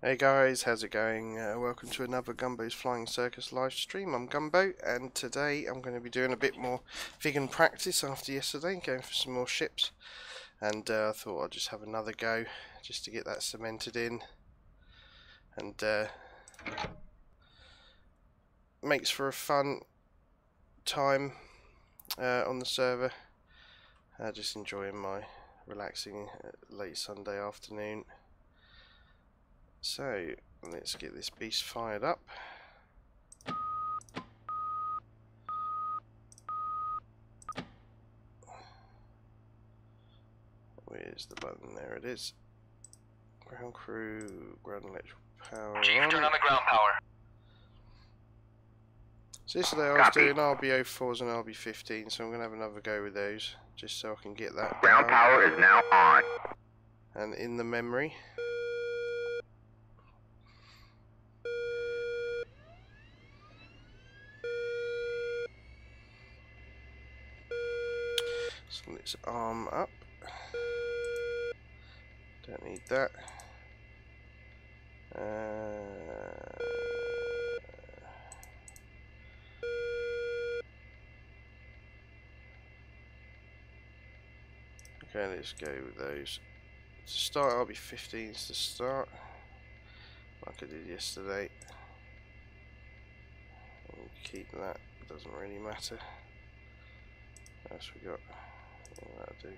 Hey guys, how's it going? Welcome to another Gumbo's Flying Circus live stream. I'm Gumbo, and today I'm going to be doing a bit more Viggen practice after yesterday, going for some more ships. And I thought I'd just have another go, just to get that cemented in. And makes for a fun time on the server. Just enjoying my relaxing late Sunday afternoon. So, let's get this beast fired up. Where's the button? There it is. Ground crew, ground electrical power. Chief, turn on the ground power. So yesterday I was doing RB04s and RB15, so I'm going to have another go with those, just so I can get that Ground power is now on. And in the memory. So let's arm up. Don't need that. Okay, let's go with those. To start, I'll be 15s to start, like I did yesterday. And keep that, doesn't really matter. What else we got? Yeah, that'll do.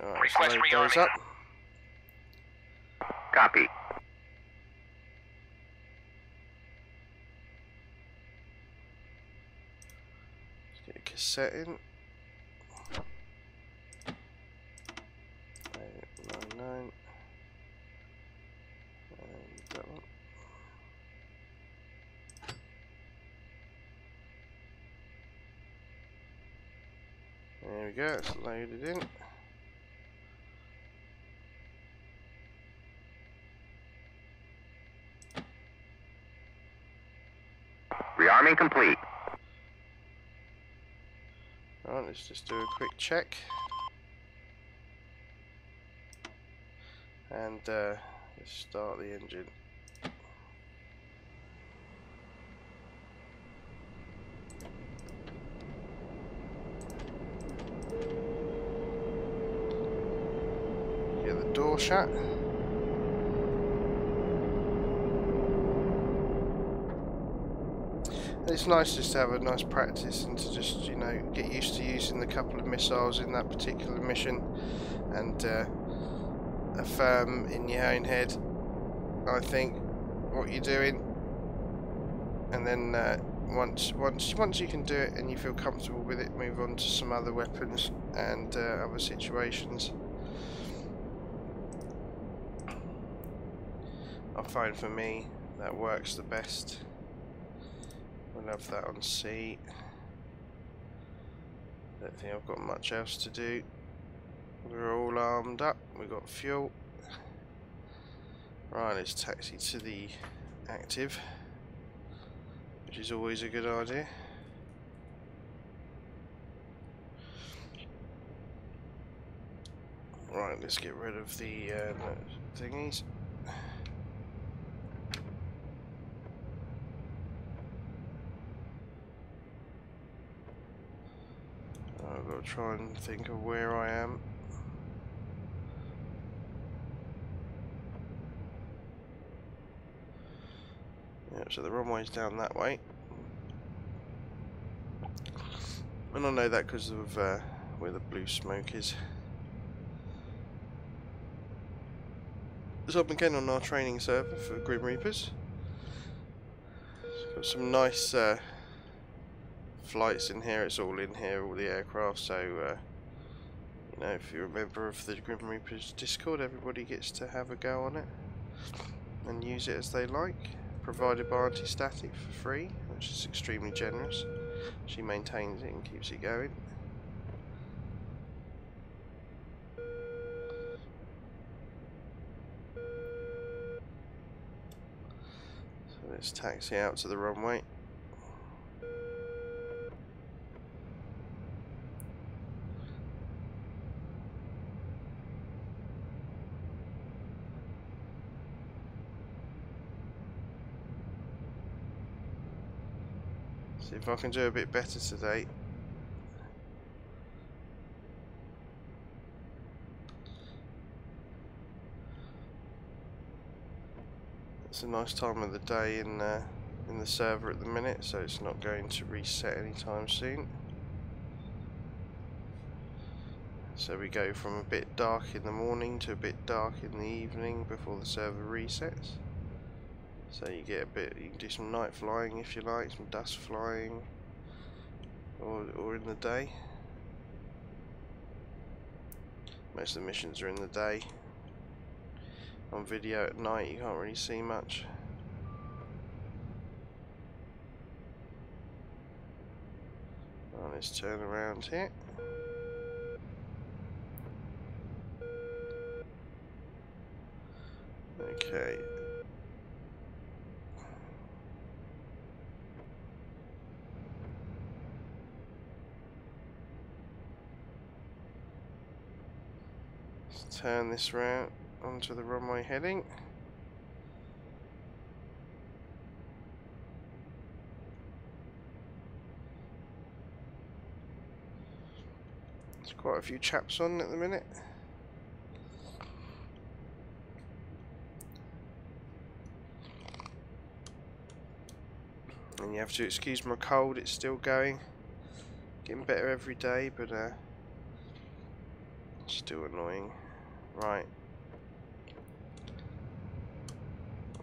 Alright, let's load those up. Copy. Let's get a cassette in. 899. And that one. There we go, it's loaded in. Rearming complete. Alright, let's just do a quick check. And let's start the engine. Get the door shut. It's nice just to have a nice practice and to just, you know, get used to using the couple of missiles in that particular mission, and affirm in your own head, I think, what you're doing, and then once you can do it and you feel comfortable with it, move on to some other weapons and other situations. I find for me that works the best. We'll have that on C. Don't think I've got much else to do. We're all armed up, we've got fuel. Right, let's taxi to the active, which is always a good idea. Right, let's get rid of the thingies. I've got to try and think of where I am. Yep, so the runway's down that way. And I know that because of where the blue smoke is. So I'm again on our training server for Grim Reapers. Got some nice flights in here. It's all in here, all the aircraft, so you know, if you're a member of the Grim Reapers Discord, everybody gets to have a go on it and use it as they like, provided by anti-static for free, which is extremely generous. She maintains it and keeps it going. So let's taxi out to the runway. See if I can do a bit better today. It's a nice time of the day in the server at the minute, so it's not going to reset anytime soon. So we go from a bit dark in the morning to a bit dark in the evening before the server resets. So you get a bit, you can do some night flying if you like, some dust flying, or in the day. Most of the missions are in the day. On video at night you can't really see much. Well, let's turn around here. Okay. Let's turn this round onto the runway heading. There's quite a few chaps on at the minute. And you have to excuse my cold, it's still going. Getting better every day, but still annoying. Right.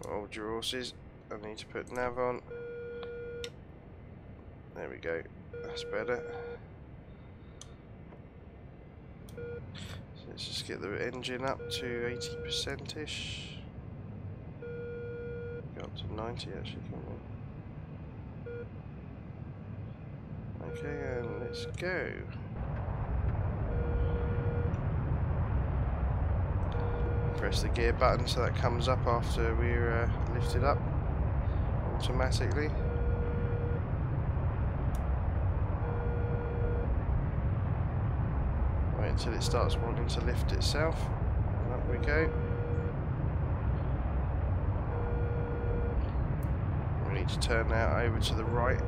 Hold your horses. I need to put nav on. There we go. That's better. So let's just get the engine up to 80%-ish. Go up to 90 actually, can't we? Okay, and let's go. Press the gear button so that comes up after we're lifted up automatically. Wait until it starts wanting to lift itself. And up we go. We need to turn now over to the right.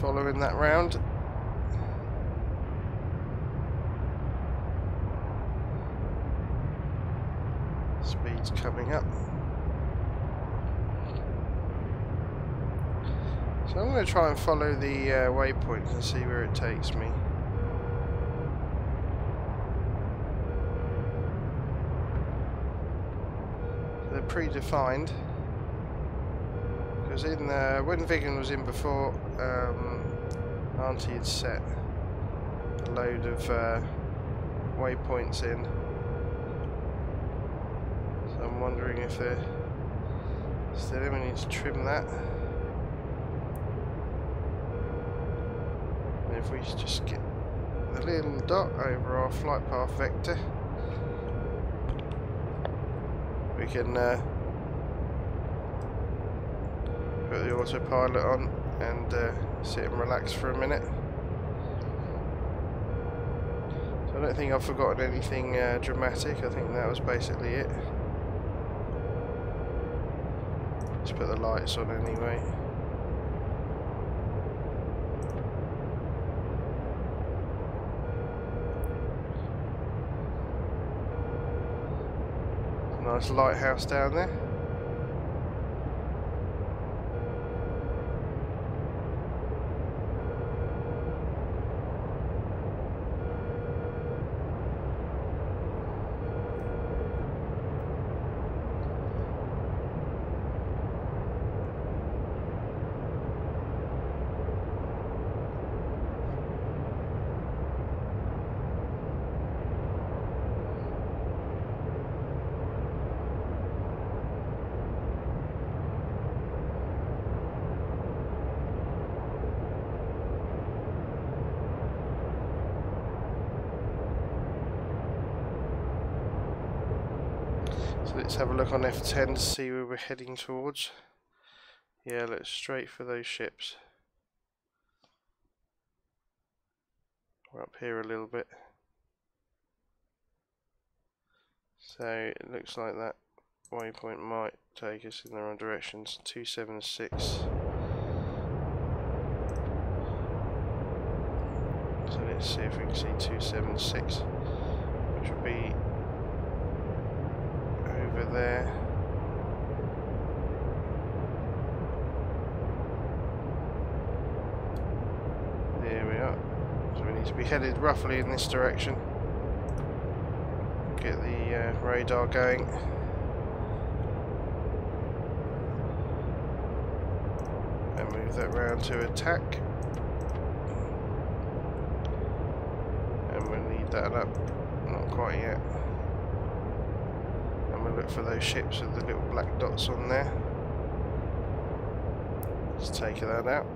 Following that round. Speed's coming up. So I'm going to try and follow the waypoint and see where it takes me. They're predefined. Because in when Viggen was in before, Auntie had set a load of waypoints in. So I'm wondering if they're still in. We need to trim that. And if we just get the little dot over our flight path vector, we can put the autopilot on and sit and relax for a minute. So I don't think I've forgotten anything dramatic. I think that was basically it. Let's put the lights on anyway. Nice lighthouse down there. So let's have a look on F10 to see where we're heading towards. Yeah, let's straight for those ships. We're up here a little bit. So it looks like that waypoint might take us in the wrong directions. 276. So let's see if we can see 276, which will be over there. There we are. So we need to be headed roughly in this direction. Get the radar going. And move that round to attack. And we'll lead that up. Not quite yet. And we'll look for those ships with the little black dots on there. Let's take that out.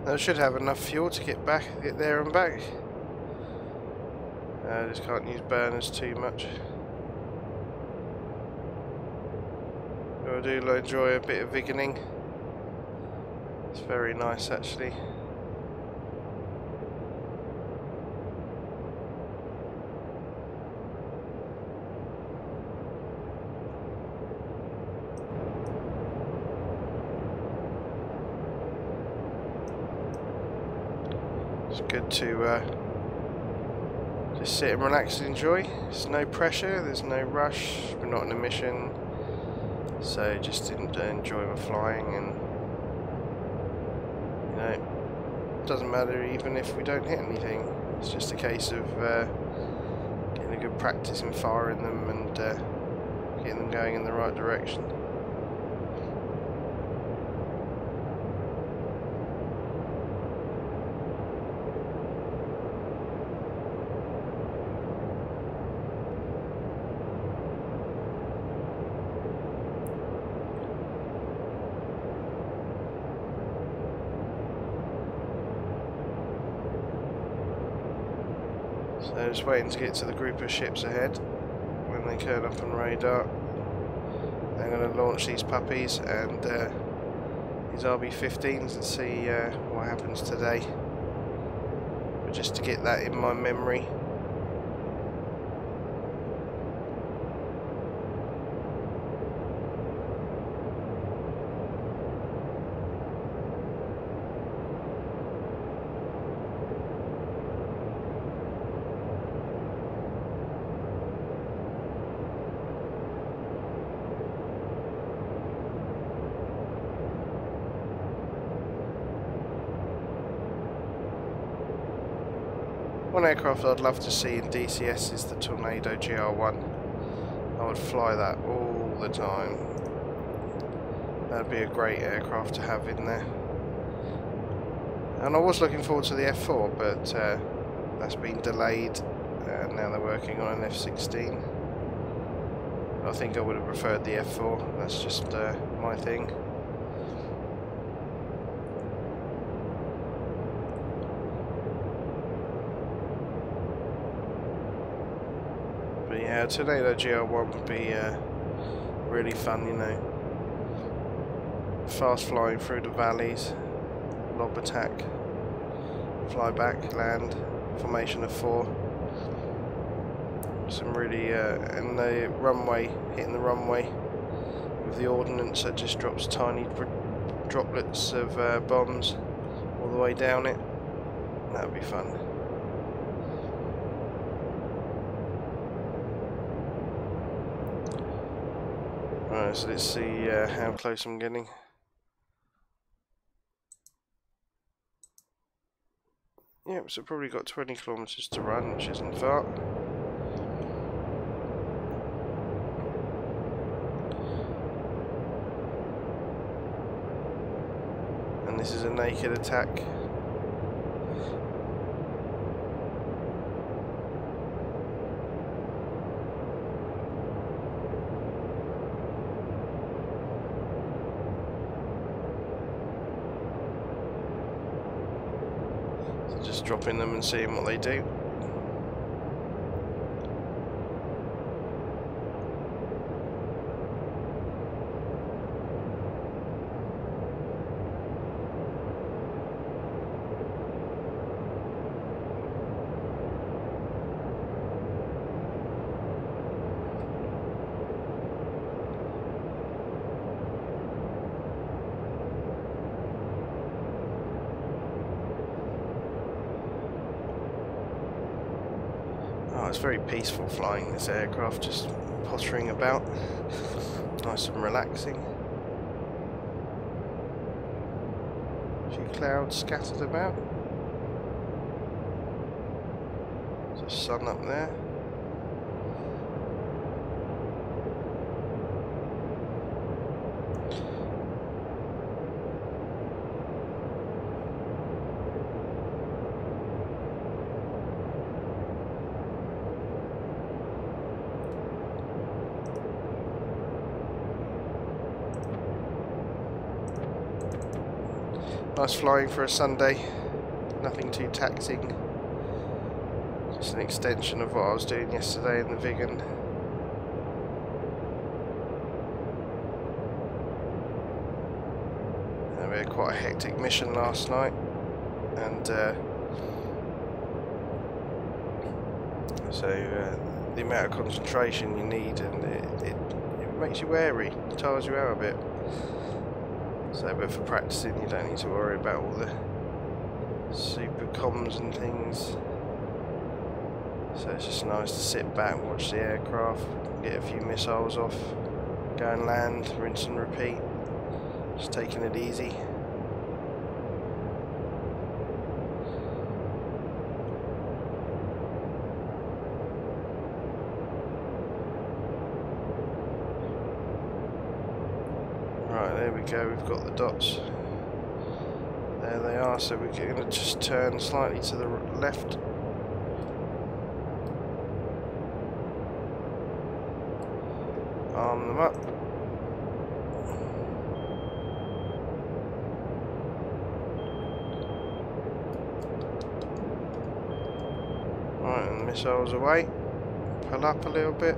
Now, should have enough fuel to get there and back. Just can't use burners too much. I do enjoy a bit of Viggening. It's very nice actually. It's good to just sit and relax and enjoy. There's no pressure, there's no rush, we're not on a mission, so just enjoy my flying. And you know, it doesn't matter even if we don't hit anything. It's just a case of getting a good practice in firing them and getting them going in the right direction. So just waiting to get to the group of ships ahead. When they turn up on radar, they're going to launch these puppies and these RB-15s and see what happens today. But just to get that in my memory. One aircraft I'd love to see in DCS is the Tornado GR1. I would fly that all the time. That'd be a great aircraft to have in there. And I was looking forward to the F4, but that's been delayed and now they're working on an F16. I think I would have preferred the F4, that's just my thing. But yeah, Tornado GR1 would be really fun, you know. Fast flying through the valleys, lob attack, fly back, land, formation of 4. Some really, and the runway, hitting the runway with the ordnance that just drops tiny droplets of bombs all the way down it. That would be fun. Right, so let's see how close I'm getting. Yep, so probably got 20 kilometers to run, which isn't far. And this is a naked attack. dropping them and seeing what they do. Oh, it's very peaceful flying this aircraft, just pottering about. Nice and relaxing. A few clouds scattered about. There's a sun up there. Nice flying for a Sunday, nothing too taxing, just an extension of what I was doing yesterday in the Viggen. We had quite a hectic mission last night, and so the amount of concentration you need, and it makes you wary, it tires you out a bit. So, but for practicing, you don't need to worry about all the super comms and things. So it's just nice to sit back and watch the aircraft, get a few missiles off, go and land, rinse and repeat. Just taking it easy. Right, there we go, we've got the dots. There they are, so we're going to just turn slightly to the left. Arm them up. Right, and missiles away. Pull up a little bit.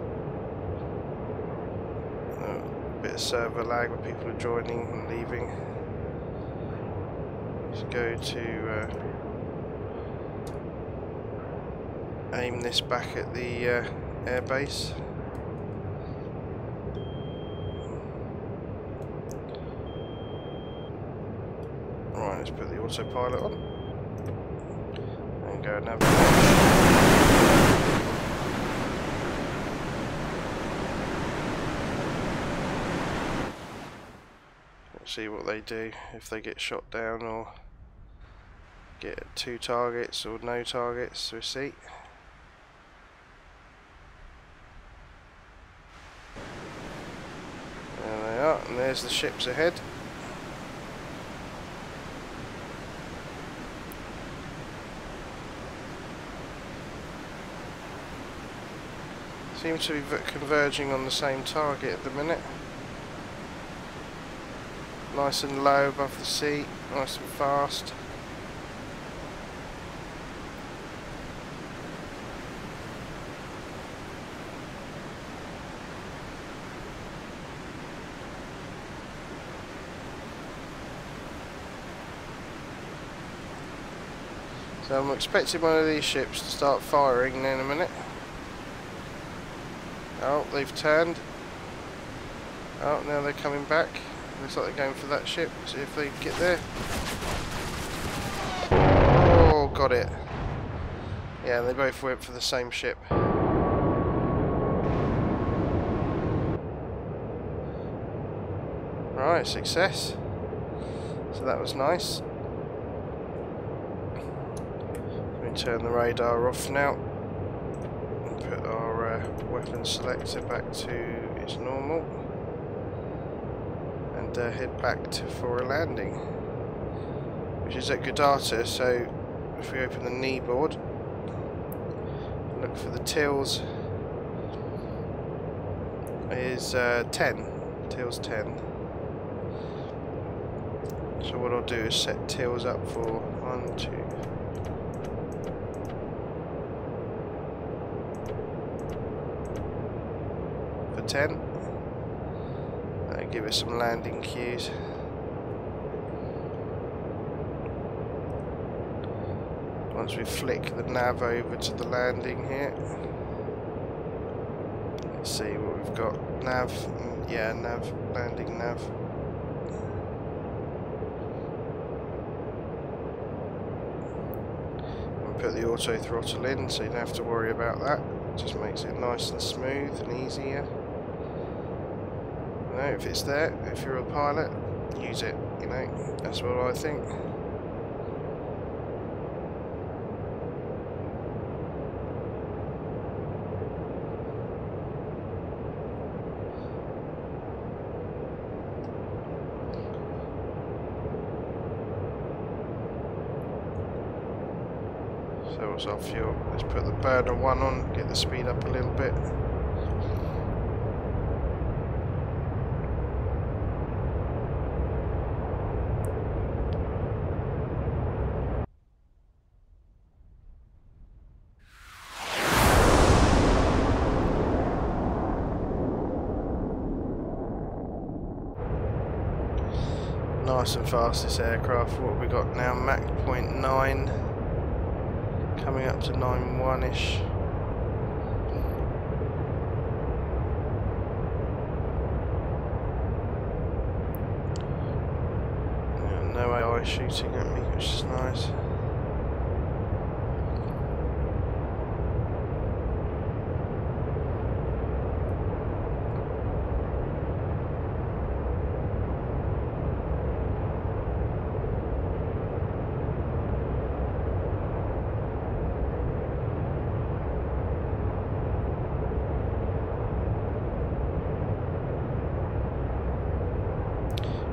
Bit of server lag where people are joining and leaving. Let's go to aim this back at the airbase. Right, let's put the autopilot on and go navigate. See what they do, if they get shot down or get 2 targets or no targets. We'll see. There they are, and there's the ships ahead. Seems to be converging on the same target at the minute. Nice and low above the sea, nice and fast. So I'm expecting one of these ships to start firing in a minute. Oh, they've turned. Oh, now they're coming back. Looks like they're going for that ship. See if they get there. Oh, got it. Yeah, they both went for the same ship. Right, success. So that was nice. Let me turn the radar off now. And put our weapon selector back to its normal. And head back for a landing, which is at Godata. So if we open the knee board, look for the tills, is 10. Tills 10. So what I'll do is set tills up for 1, 2, 10. That'll give us some landing cues. Once we flick the nav over to the landing here, let's see what we've got. Nav, yeah, nav, landing nav. We'll put the auto throttle in so you don't have to worry about that. It just makes it nice and smooth and easier. You know, if it's there, if you're a pilot, use it, you know, that's what I think. So what's our fuel? Let's put the burner 1 on, get the speed up a little bit. Nice and fast this aircraft. What have we got now? Mach 0.9. Coming up to 9.1-ish. No AI shooting at me, which is nice.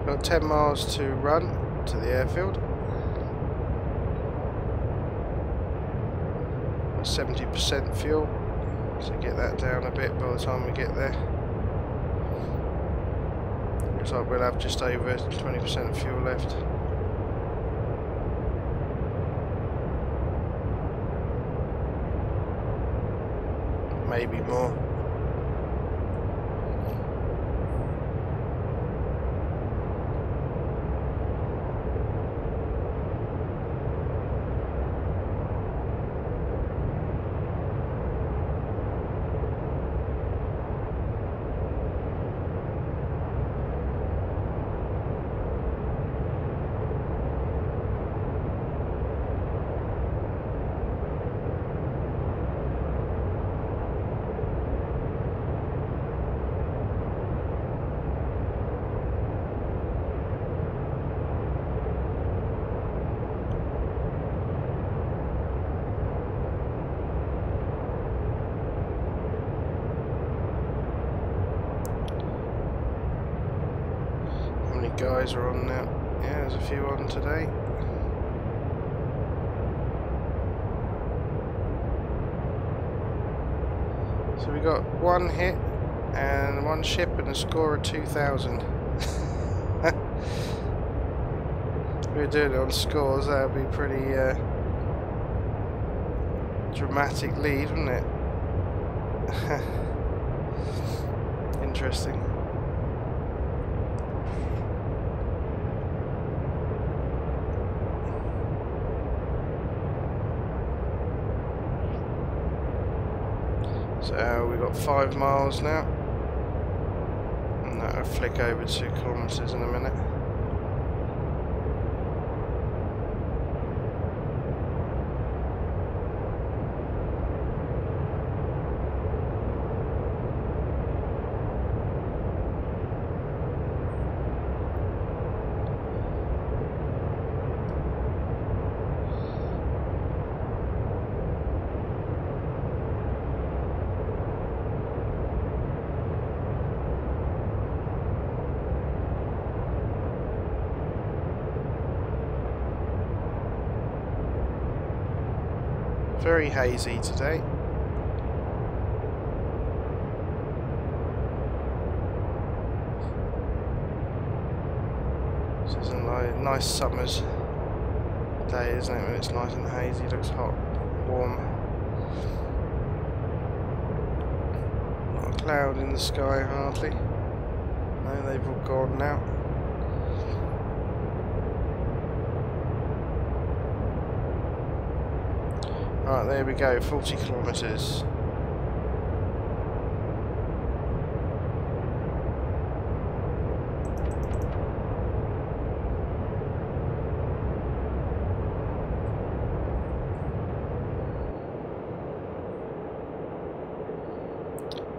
Got 10 miles to run to the airfield. 70% fuel, so get that down a bit by the time we get there. Looks like we'll have just over 20% fuel left. Maybe more. Guys are on now. Yeah, there's a few on today. So we got 1 hit and 1 ship and a score of 2,000. We're doing it on scores. That would be pretty dramatic lead, wouldn't it? Interesting. So we've got 5 miles now, and that'll flick over 2 kilometres in a minute. Very hazy today. This is a nice summer's day, isn't it? When it's nice and hazy, looks hot, warm. A lot of cloud in the sky hardly. No, they've all gone now. Right, there we go, 40 kilometres.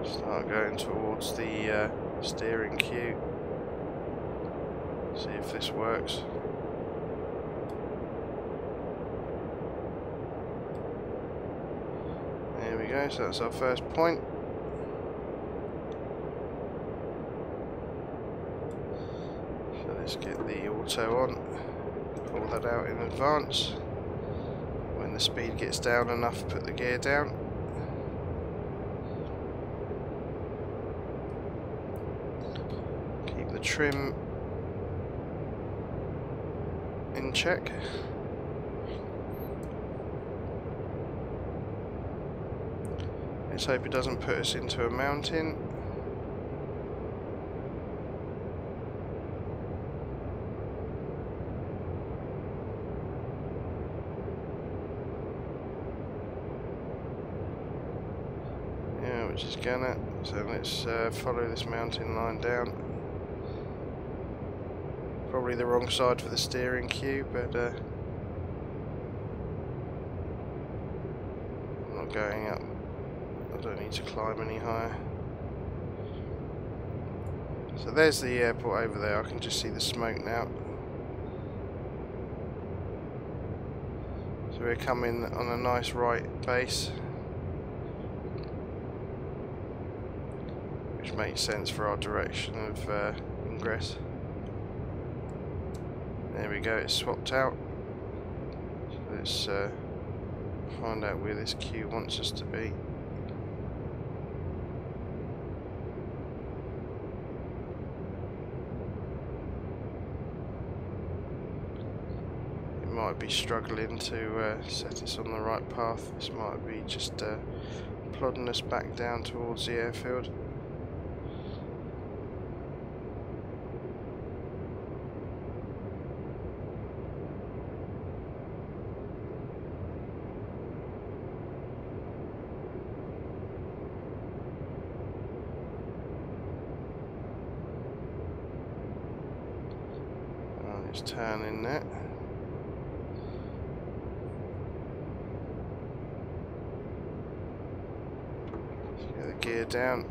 Start going towards the steering cue. See if this works. There we go, so that's our first point. So let's get the auto on, pull that out in advance. When the speed gets down enough, put the gear down. Keep the trim in check. Let's hope it doesn't put us into a mountain. Yeah, which is gonna. So let's follow this mountain line down. Probably the wrong side for the steering cue, but I'm not going up. I don't need to climb any higher. So there's the airport over there. I can just see the smoke now. So we're coming on a nice right base, which makes sense for our direction of ingress. There we go, it's swapped out. So let's find out where this queue wants us to be. It might be struggling to set us on the right path. This might be just plodding us back down towards the airfield. Let's turn in there. Let's get the gear down.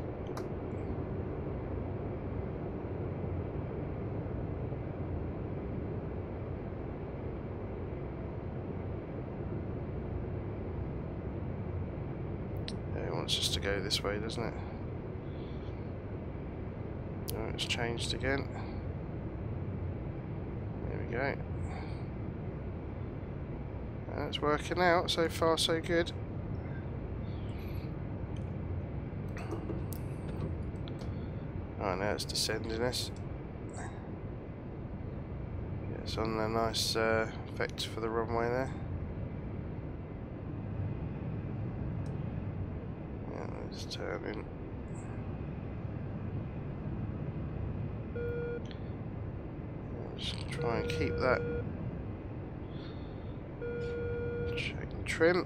Yeah, it wants us to go this way, doesn't it? Oh, it's changed again. Go. That's working out, so far so good. Right, now it's descending us. It's on a nice effect for the runway there. Yeah, let's turn in. Just try and keep that. Check the trim.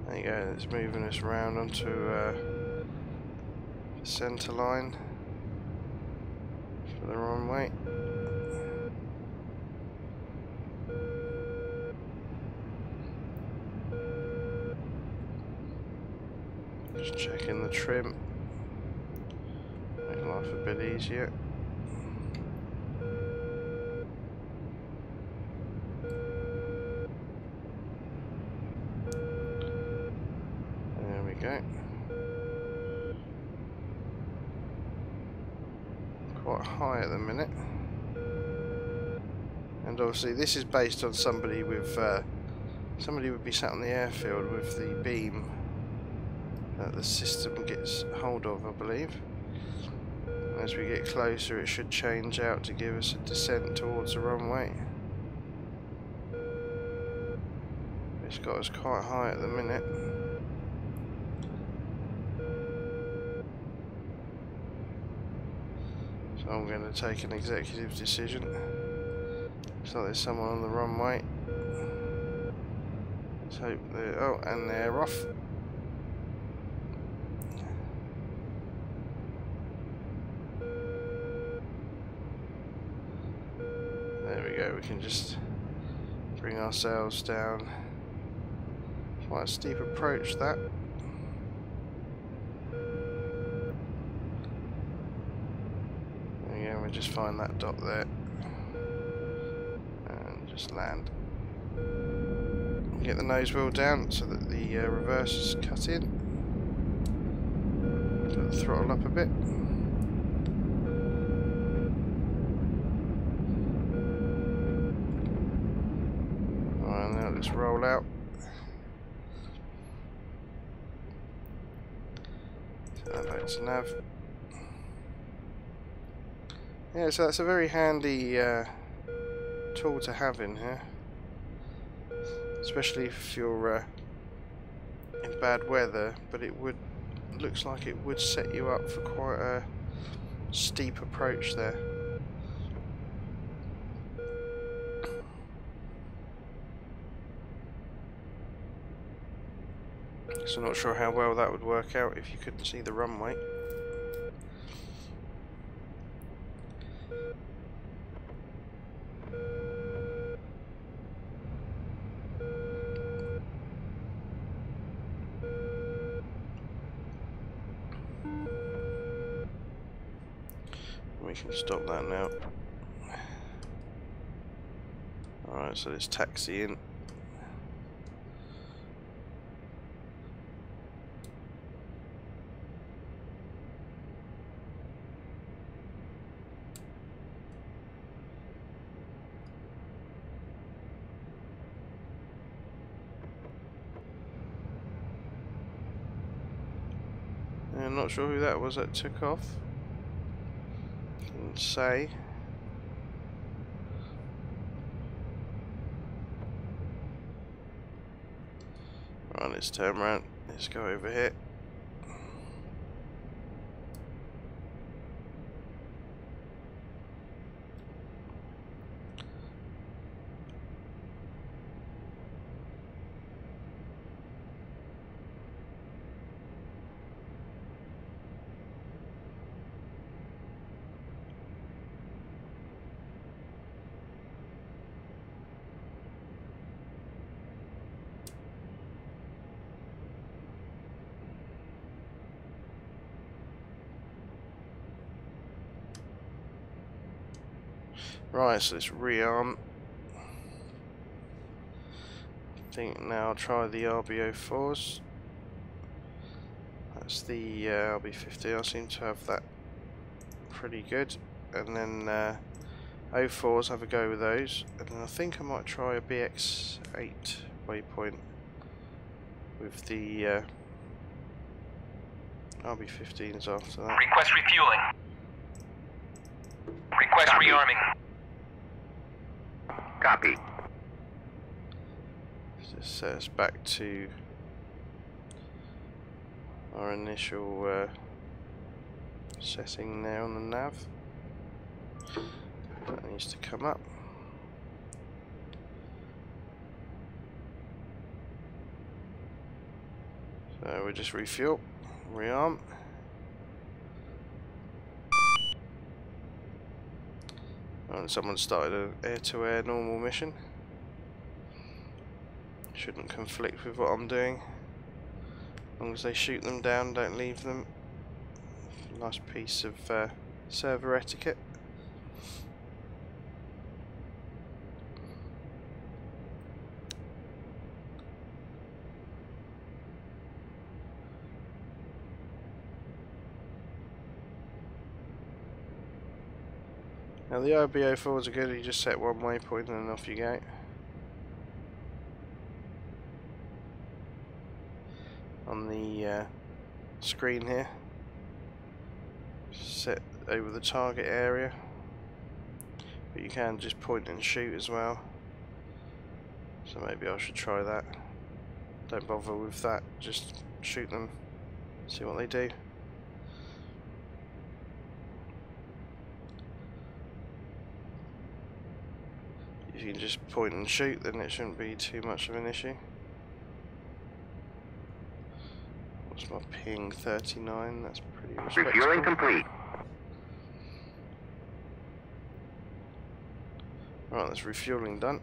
There you go, it's moving us around onto the centre line for the runway. Just checking the trim. Make life a bit easier. Go. Quite high at the minute, and obviously this is based on somebody with somebody would be sat on the airfield with the beam that the system gets hold of, I believe. As we get closer, it should change out to give us a descent towards the runway. It's got us quite high at the minute. So I'm going to take an executive decision. Looks like there's someone on the runway. Let's hope they're... oh, and they're off. There we go, we can just bring ourselves down. Quite a steep approach, that. There we go, we just find that dot there. And just land. Get the nose wheel down so that the reverse is cut in. Put the throttle up a bit. Alright, now let's roll out. Turn that back to nav. Yeah, so that's a very handy tool to have in here. Especially if you're in bad weather, but it would looks like it would set you up for quite a steep approach there. So not sure how well that would work out if you couldn't see the runway. We can stop that now. Alright, so let's taxi in. I'm not sure who that was that took off. Didn't say. Right, let's turn around. Let's go over here. Right, so let's rearm. I think now I'll try the RB04s. That's the RB50. I seem to have that pretty good. And then 04s, have a go with those. And then I think I might try a BX8 waypoint with the RB15s after that. Request refueling. Request rearming. Copy. Just set us back to our initial setting there on the nav. That needs to come up. So we'll just refuel, rearm. And someone started an air-to-air normal mission. Shouldn't conflict with what I'm doing. As long as they shoot them down, don't leave them. Nice piece of server etiquette. Now the RB04s are good, you just set one waypoint and then off you go. On the screen here, set over the target area, but you can just point and shoot as well, so maybe I should try that. Don't bother with that, just shoot them, see what they do. If you can just point and shoot, then it shouldn't be too much of an issue. What's my ping? 39, that's pretty respectable. Refueling complete. Right, that's refueling done.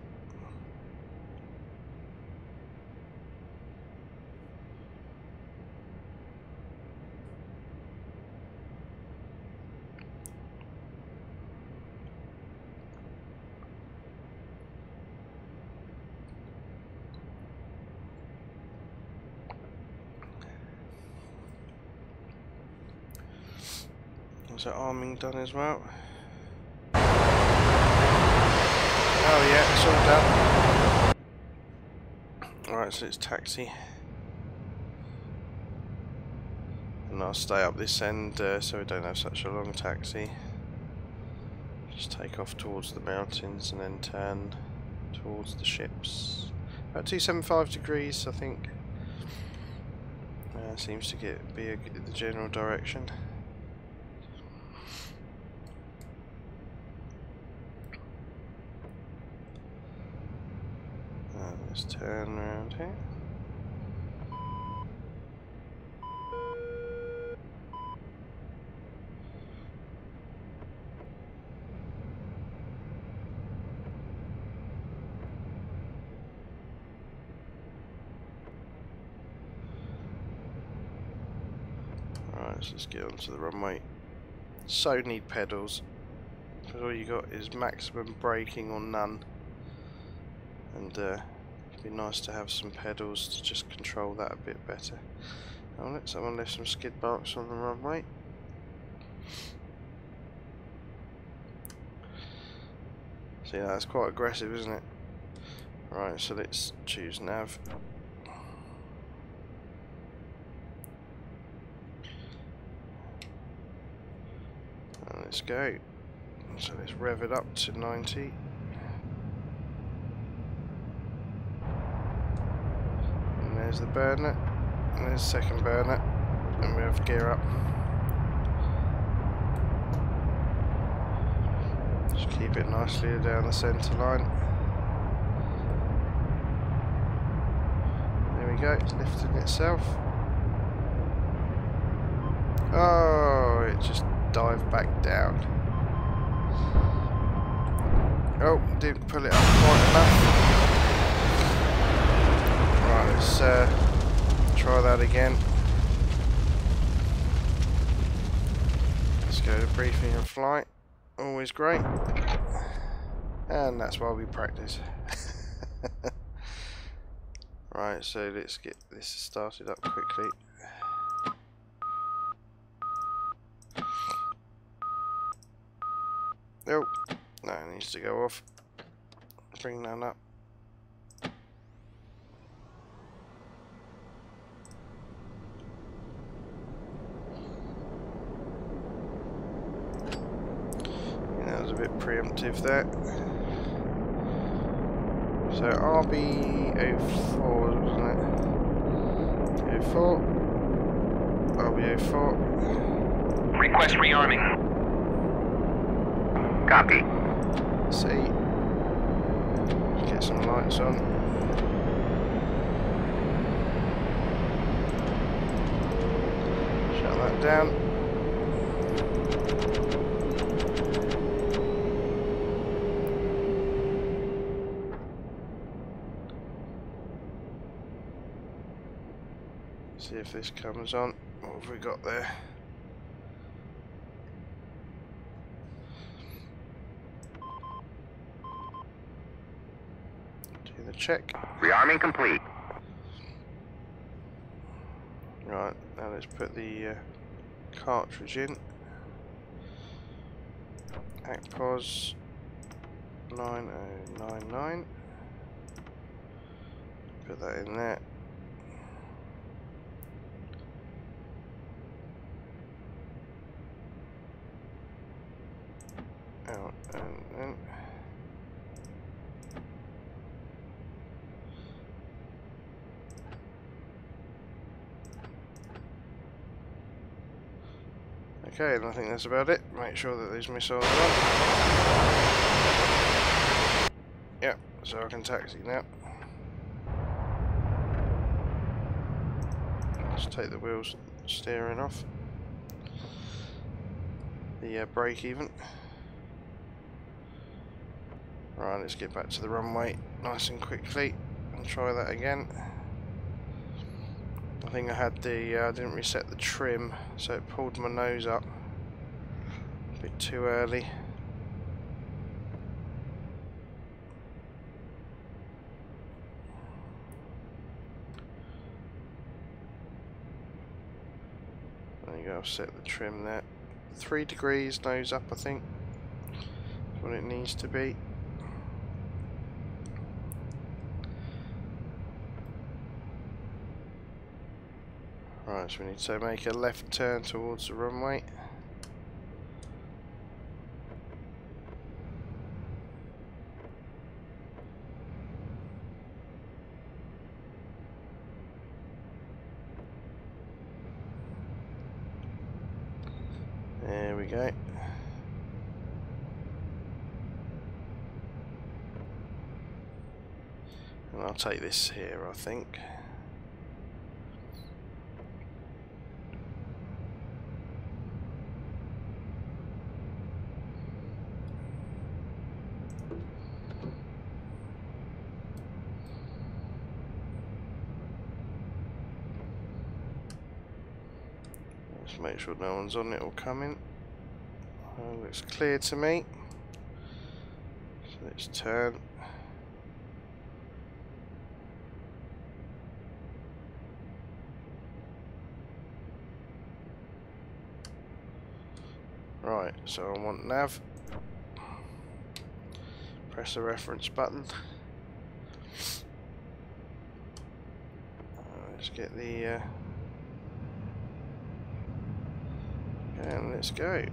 Is that arming done as well? Oh yeah, it's all done. Right, so it's taxi. And I'll stay up this end so we don't have such a long taxi. Just take off towards the mountains and then turn towards the ships. About 275 degrees, I think. Seems to be the general direction. Let's turn around here. Alright, let's just get onto the runway. So need pedals, because all you got is maximum braking or none. And it'd be nice to have some pedals to just control that a bit better. Alright, someone left some skid marks on the runway. See, that's quite aggressive, isn't it? Right, so let's choose nav. And let's go. So let's rev it up to 90. There's the burner, and there's the second burner, and we have gear up. Just keep it nicely down the centre line. There we go, it's lifting itself. Oh, it just dived back down. Oh, didn't pull it up quite enough. Right, let's try that again. Let's go to briefing and flight. Always great. And that's why we practice. Right, so let's get this started up quickly. Oh, no, it needs to go off. Bring that up. That was a bit preemptive there. So RB04, wasn't it? 04. RB04. Request rearming. Copy. See. Get some lights on. Shut that down. See if this comes on. What have we got there? Do the check. Rearming complete. Right, now let's put the cartridge in. ACPOS 9099. Put that in there. Out and in. Okay, and I think that's about it. Make sure that these missiles are on. Yeah, so I can taxi now. Let's take the wheels steering off. The brake even. Right, let's get back to the runway nice and quickly and try that again. I think I had the, I didn't reset the trim, so it pulled my nose up a bit too early. There you go, I've set the trim there. 3 degrees nose up, I think. That's what it needs to be. Right, so we need to make a left turn towards the runway. There we go. And I'll take this here, I think. Let's make sure no one's on it or coming. Looks clear to me. So let's turn. Right, so I want nav. Press the reference button. Let's get the and let's go.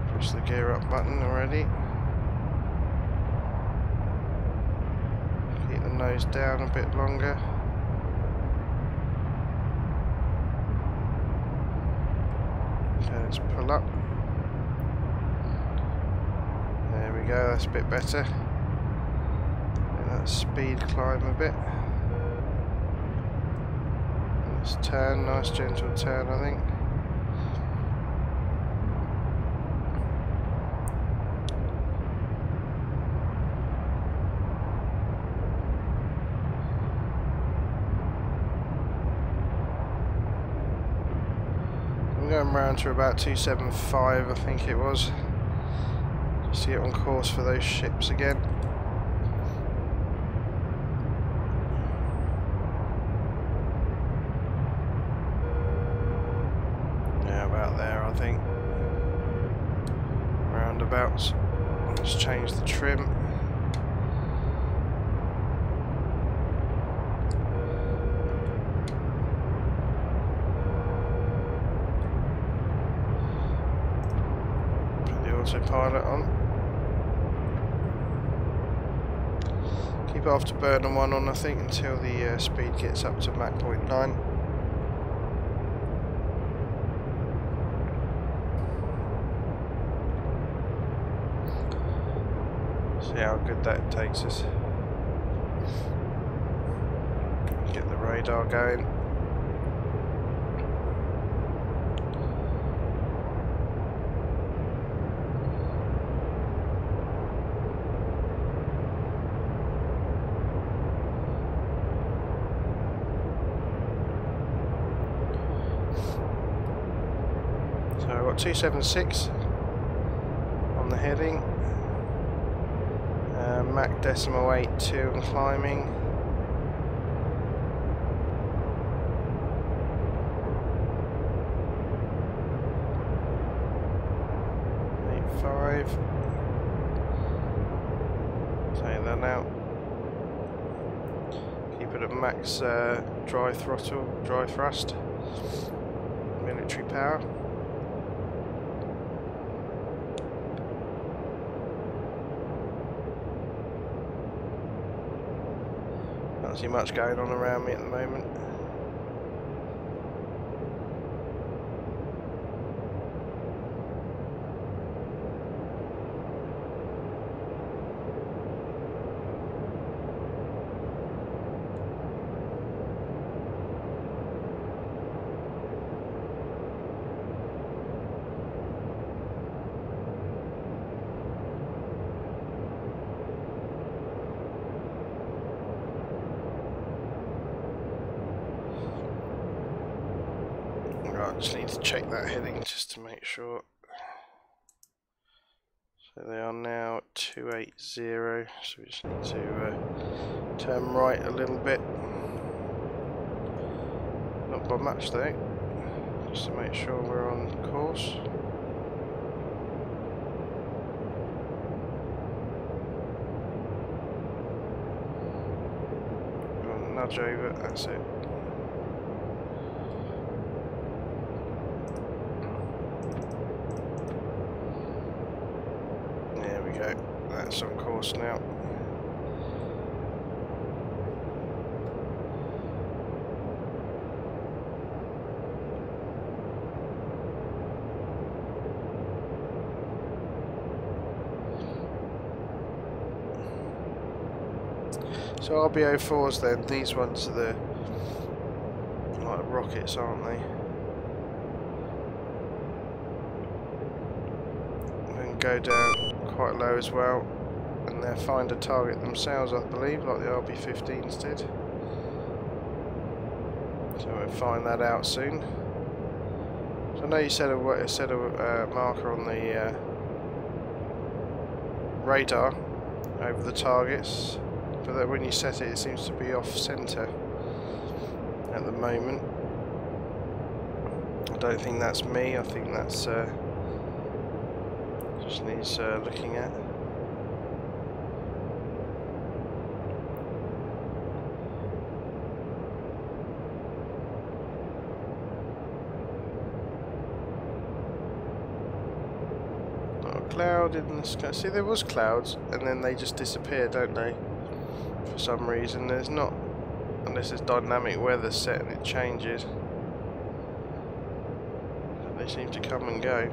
Press the gear up button already. Keep the nose down a bit longer. Okay, let's pull up. There we go, that's a bit better. Let that speed climb a bit. Let's turn, nice gentle turn, I think. I'm going round to about 275, I think it was, just to get on course for those ships again. Yeah, about there, I think. Roundabouts. Let's change the trim. Autopilot on. Keep afterburner 1 on, I think, until the speed gets up to Mach 0.9. See how good that takes us. Get the radar going. So I've got 276 on the heading, Mach decimal 8.2 and climbing. Take that out. Keep it at max dry throttle, dry thrust, military power. Not too much going on around me at the moment. Right, I just need to check that heading just to make sure. So they are now at 280, so we just need to turn right a little bit. Not by much though, just to make sure we're on course. I'll nudge over, that's it. There we go, that's on course now. So RB04s then, these ones are the like rockets, aren't they? And go down quite low as well, and they'll find a target themselves, I believe, like the RB15s did. So we'll find that out soon. So I know you said a marker on the radar over the targets. But that when you set it, it seems to be off centre at the moment. I don't think that's me, I think that's just needs looking at. Not a cloud in the sky. See, there was clouds and then they just disappear, don't they? For some reason. There's not, unless it's dynamic weather set and it changes. They seem to come and go.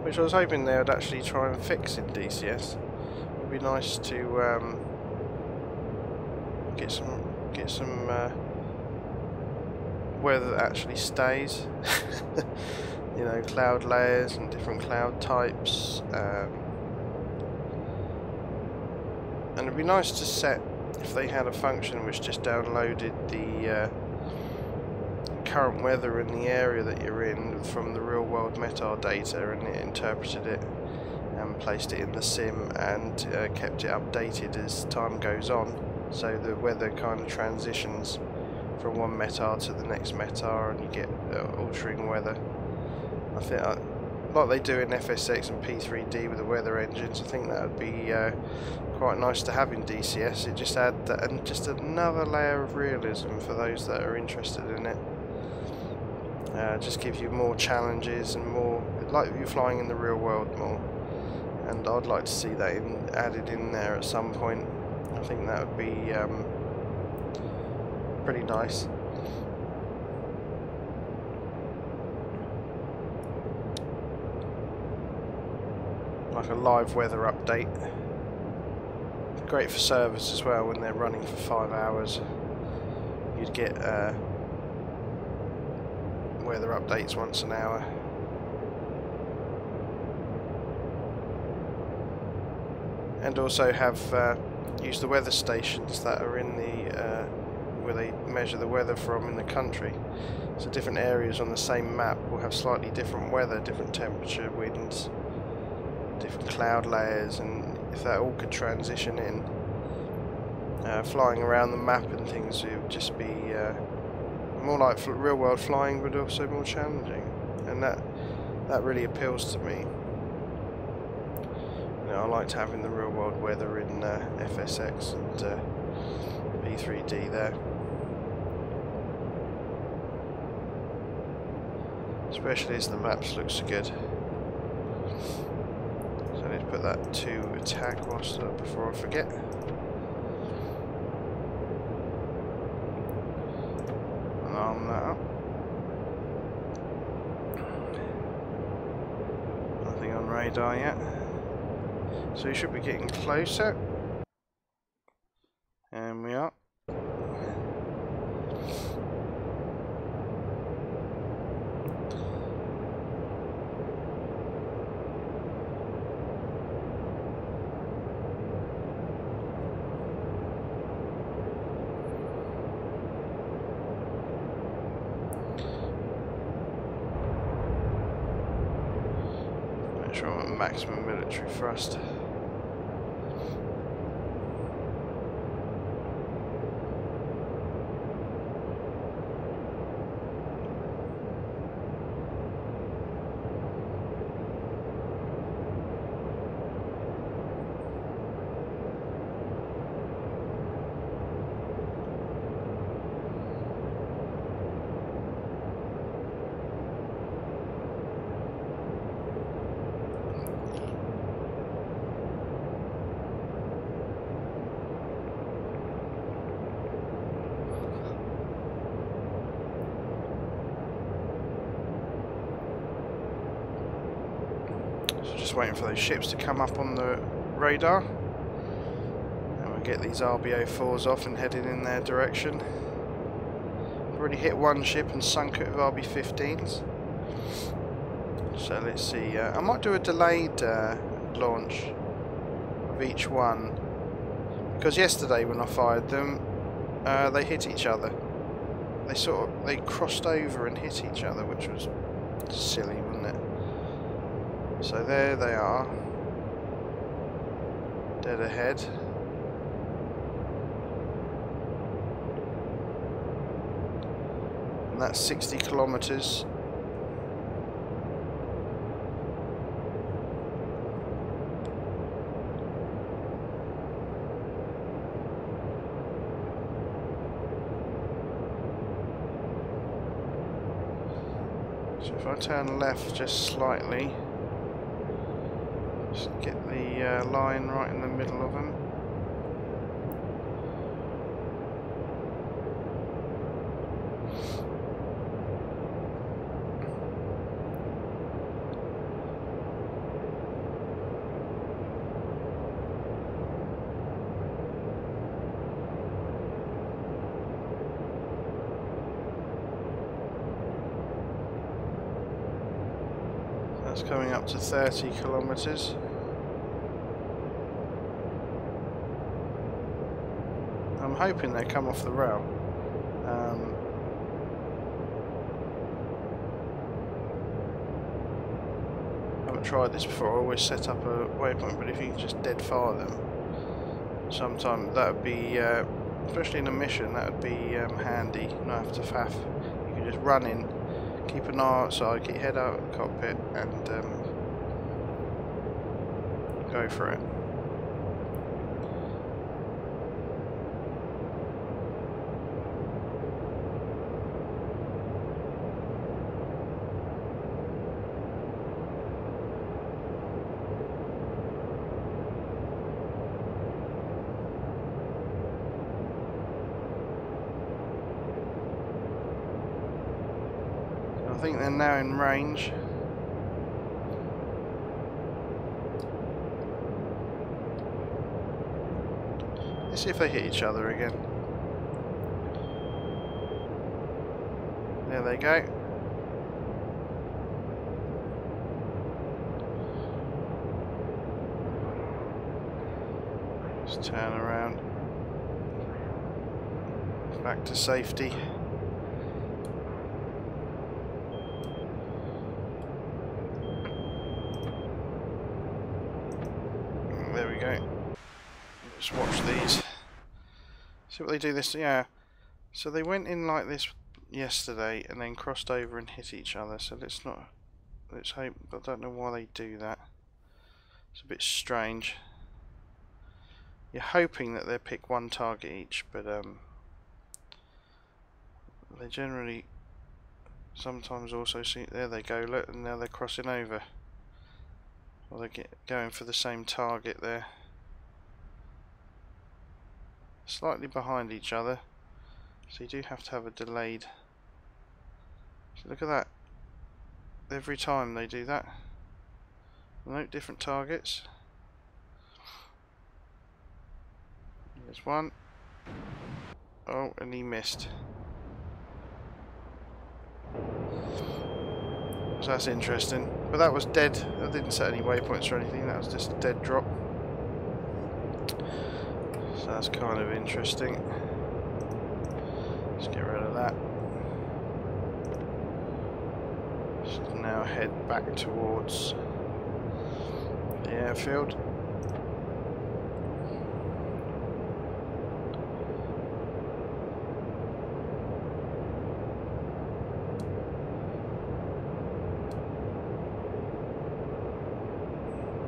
Which I was hoping they would actually try and fix in DCS. It would be nice to get some weather that actually stays. You know, cloud layers and different cloud types, and it'd be nice to set, if they had a function which just downloaded the current weather in the area that you're in from the real world metadata, and it interpreted it and placed it in the sim and kept it updated as time goes on, so the weather kind of transitions from one meta to the next meta and you get altering weather. I think like they do in FSX and P3D with the weather engines, I think that would be quite nice to have in DCS. It just add that, and just another layer of realism for those that are interested in it. Just gives you more challenges and more, like you're flying in the real world more, and I'd like to see that added in there at some point. I think that would be pretty nice. Like a live weather update. Great for servers as well when they're running for 5 hours. You'd get weather updates once an hour. And also have use the weather stations that are in the where they measure the weather from in the country. So different areas on the same map will have slightly different weather, different temperature, winds, different cloud layers, and if that all could transition in, flying around the map and things, it would just be more like real world flying, but also more challenging, and that really appeals to me. You know, I liked having the real world weather in FSX and P3D there. Especially as the maps look so good. So I need to put that to attack before I forget. And arm that up. Nothing on radar yet. So you should be getting closer. And we are. Make sure I'm at maximum military thrust. Just waiting for those ships to come up on the radar, and we'll get these RB-04s off and heading in their direction. I've already hit one ship and sunk it with RB-15s, so let's see. I might do a delayed launch of each one, because yesterday when I fired them, they hit each other. They crossed over and hit each other, which was silly, wasn't it? So there they are, dead ahead. And that's 60 kilometers. So if I turn left just slightly, just get the line right in the middle of them. That's coming up to 30 kilometers. I'm hoping they come off the rail. I haven't tried this before. I always set up a waypoint, but if you can just dead fire them, sometimes that would be, especially in a mission, that would be handy. Not have to faff. You can just run in, keep an eye outside, get your head out of the cockpit, and go for it. I think they're now in range. Let's see if they hit each other again. There they go. Just turn around. Back to safety. There we go. Just watch these. See what they do this. Yeah. So they went in like this yesterday and then crossed over and hit each other. So let's hope. I don't know why they do that. It's a bit strange. You're hoping that they pick one target each, but they generally sometimes also see. There they go. Look, and now they're crossing over. Well, they're going for the same target there. Slightly behind each other, so you do have to have a delayed. So look at that. Every time they do that. Note different targets. There's one. Oh, and he missed. So that's interesting. But that was dead. I didn't set any waypoints or anything. That was just a dead drop. So that's kind of interesting. Let's get rid of that. Just now head back towards the airfield.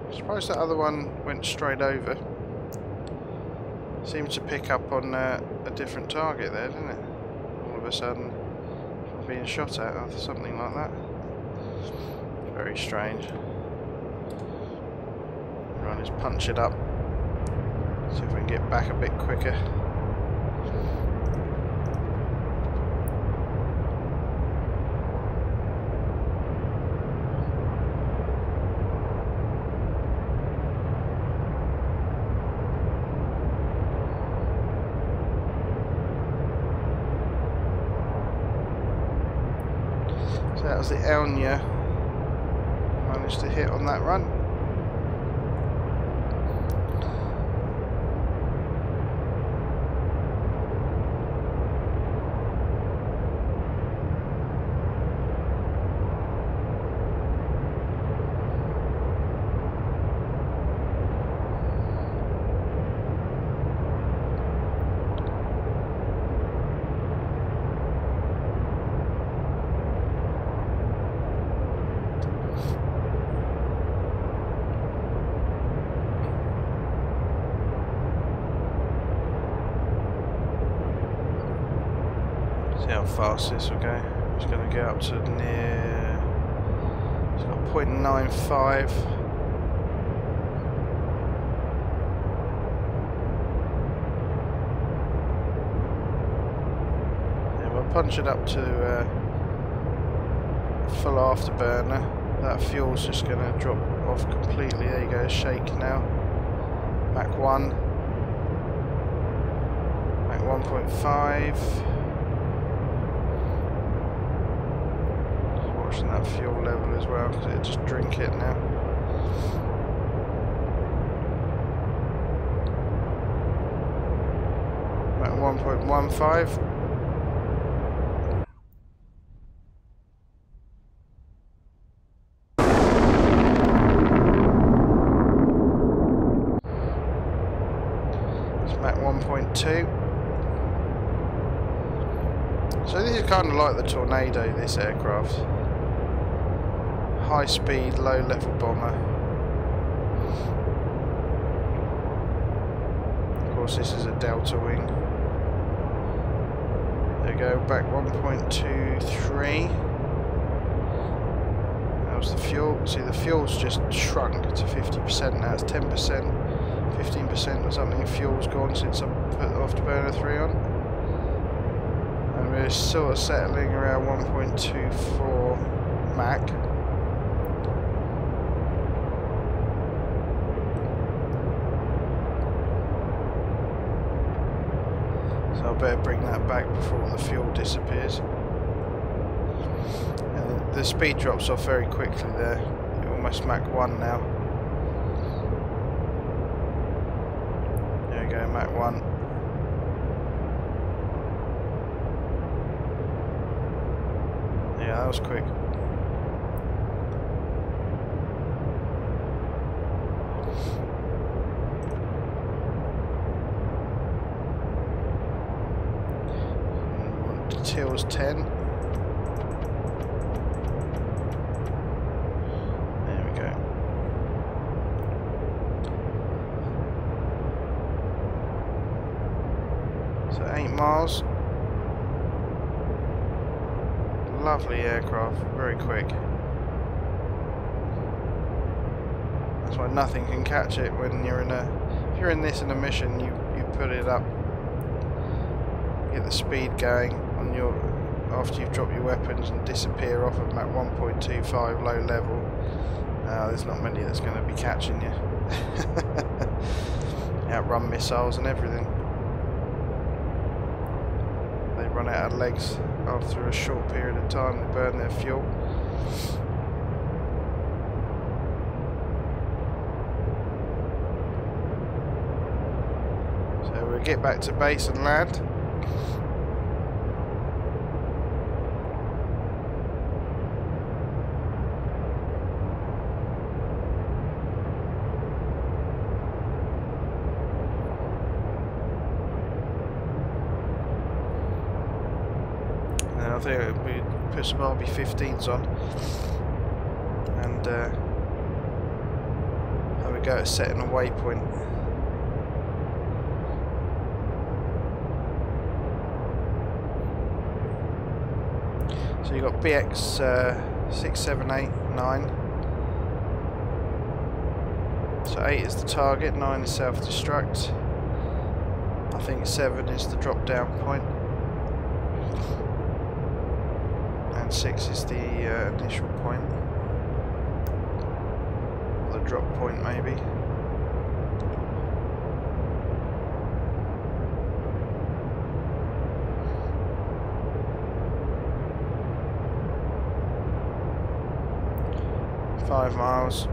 I'm surprised that other one went straight over. Seemed to pick up on a different target there, didn't it? All of a sudden, from being shot at or something like that. Very strange. Right, let's punch it up. See if we can get back a bit quicker. So that was the Elnia. Managed to hit on that run. See how fast this will go. It's going to go up to near. It's got 0.95. Yeah, we'll punch it up to full afterburner. That fuel's just going to drop off completely. There you go, shake now. Mach 1. Mach 1.5. That fuel level as well, because it'll just drink it now. At 1.15. It's Mach 1.2. So this is kind of like the Tornado, this aircraft. High speed, low level bomber. Of course this is a delta wing. There we go, back 1.23. That was the fuel. See, the fuel's just shrunk to 50% now. It's 10%, 15% or something. Fuel's gone since I put afterburner 3 on. And we're sort of settling around 1.24 Mach. So I better bring that back before the fuel disappears. And the speed drops off very quickly there. Almost Mach 1 now. There we go, Mach 1. Yeah, that was quick. Tills 10. There we go. So 8 miles. Lovely aircraft, very quick. That's why nothing can catch it when you're in a. If you're in this in a mission, you put it up, get the speed going on your after you've dropped your weapons and disappear off of Mach 1.25 low level. There's not many that's going to be catching you. Outrun missiles and everything. They run out of legs after a short period of time. They burn their fuel. So we'll get back to base and land. think it would be put some RB15s on and have a go at setting a waypoint. So you've got BX 6789. So 8 is the target, 9 is self-destruct. I think 7 is the drop down point. And 6 is the initial point. The drop point maybe. $5 miles.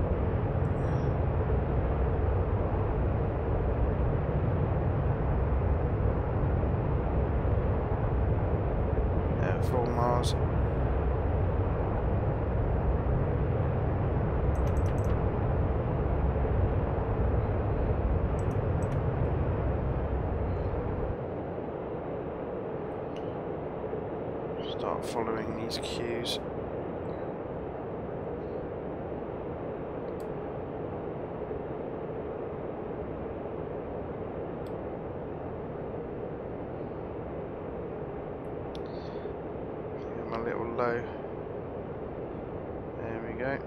Yeah, 4 miles. Start following these cues. I'm a little low. There we go.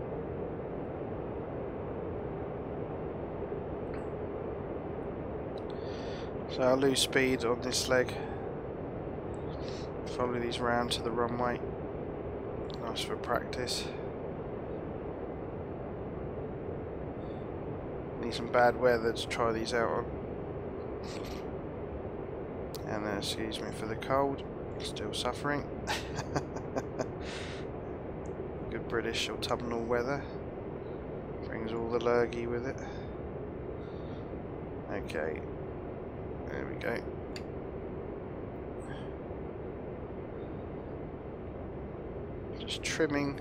So I'll lose speed on this leg. Follow these round to the runway. Nice for practice. Need some bad weather to try these out on. And excuse me for the cold. Still suffering. Good British autumnal weather. Brings all the lurgy with it. Okay. There we go. Just trimming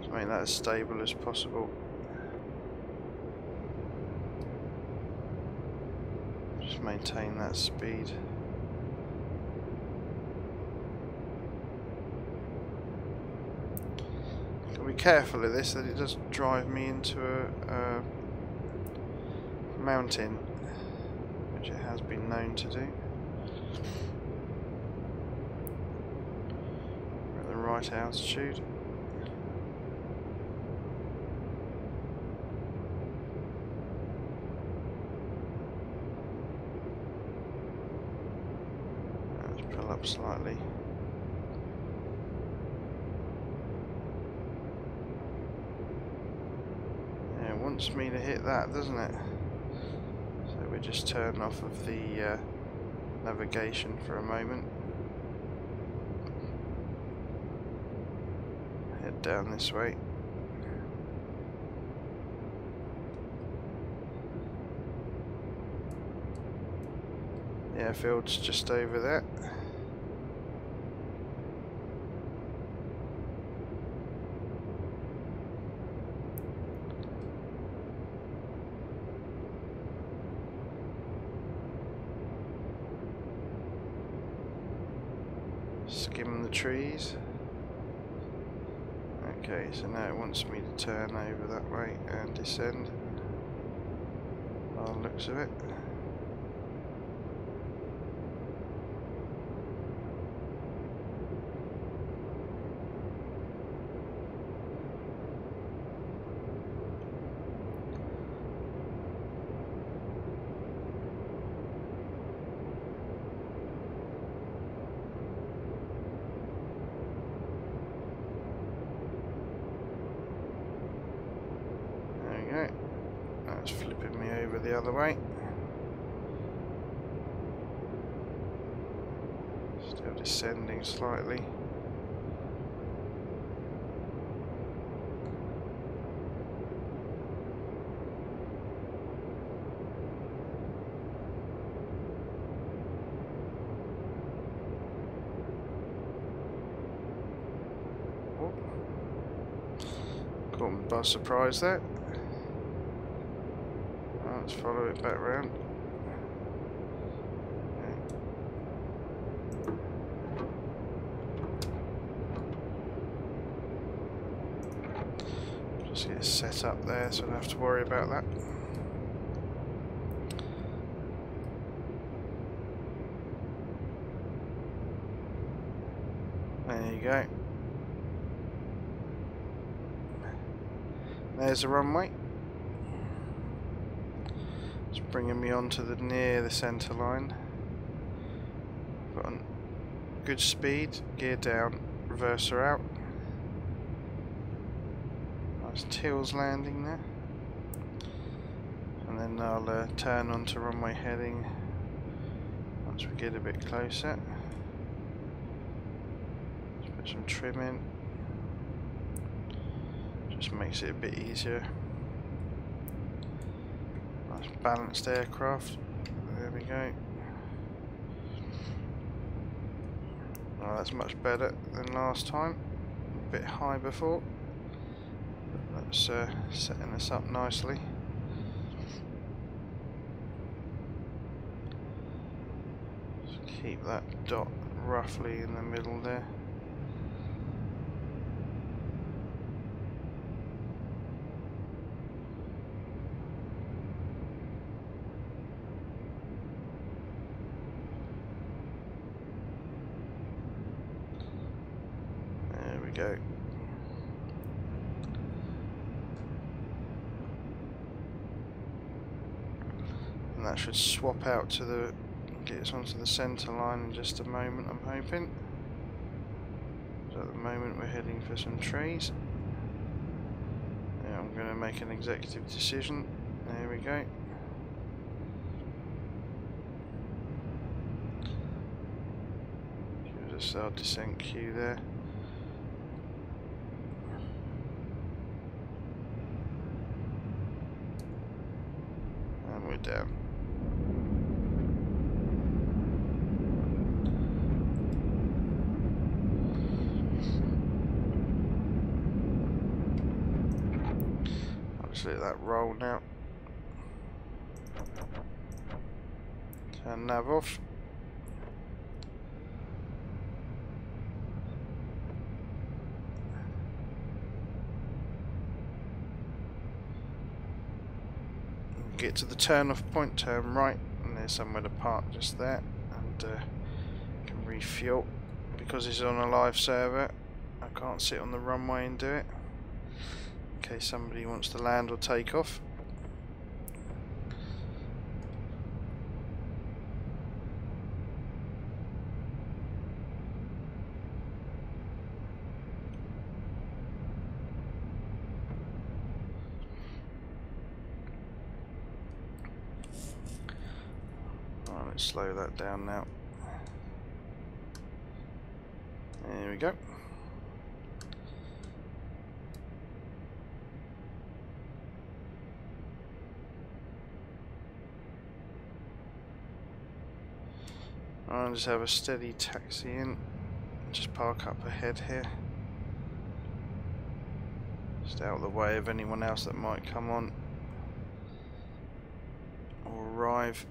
to make that as stable as possible. Just maintain that speed. Be careful of this, that it doesn't drive me into a mountain, which it has been known to do. We're at the right altitude. Let's pull up slightly. Wants me to hit that, doesn't it? So we just turn off of the navigation for a moment. Head down this way. The airfield's just over there. Skim the trees. Okay, so now it wants me to turn over that way and descend. By the looks of it. That's flipping me over the other way. Still descending slightly. Oh. Caught me by surprise there. Let's follow it back round. Okay. Just get set up there so I don't have to worry about that. There you go. There's the runway. It's bringing me onto the near the centre line. Got on good speed, gear down, reverser out. Nice Tills landing there. And then I'll turn onto runway heading once we get a bit closer. Just put some trim in. Just makes it a bit easier. Nice balanced aircraft. There we go. Oh, that's much better than last time. A bit high before. But that's setting us up nicely. Just keep that dot roughly in the middle there. Go. And that should swap out to the, get us onto the centre line in just a moment, I'm hoping. So at the moment we're heading for some trees. Yeah, I'm going to make an executive decision. There we go. Give us our descent cue there. Down. I'll just let that roll now. Turn nav off. Get to the turn off point, turn right, and there's somewhere to park just there, and can refuel. Because it's on a live server, I can't sit on the runway and do it in case somebody wants to land or take off. Let's slow that down now. There we go. I'll just have a steady taxi in. Just park up ahead here. Just out of the way of anyone else that might come on or arrive.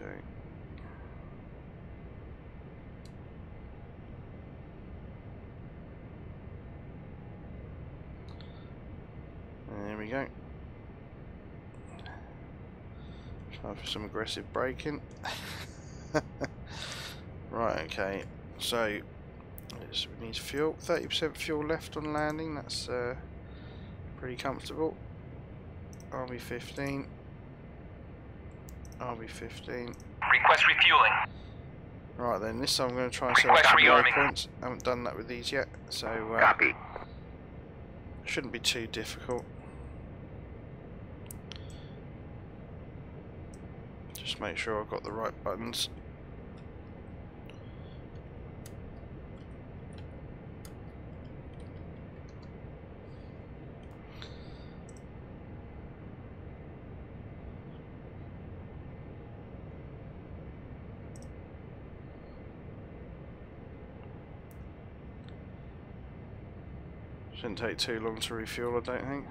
Okay. There we go. Try for some aggressive braking. Right, okay. So we need fuel. 30% fuel left on landing. That's pretty comfortable. RB15. RB15. Request refueling. Right then, this time I'm going to try and set up some waypoints. I haven't done that with these yet, so Copy. Shouldn't be too difficult. Just make sure I've got the right buttons. Shouldn't take too long to refuel, I don't think.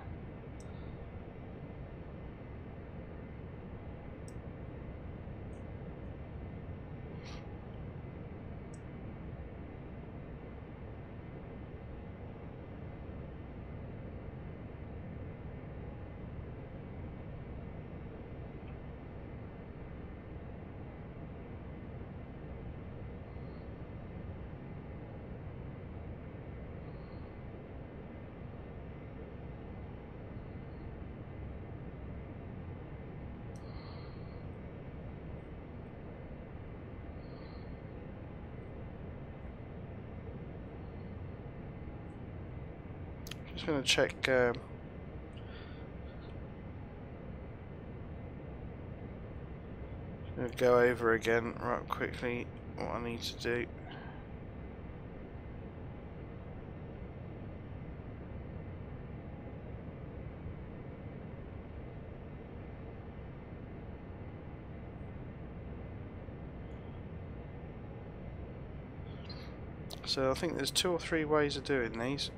going to check. Going to go over again right quickly what I need to do. So I think there's 2 or 3 ways of doing these.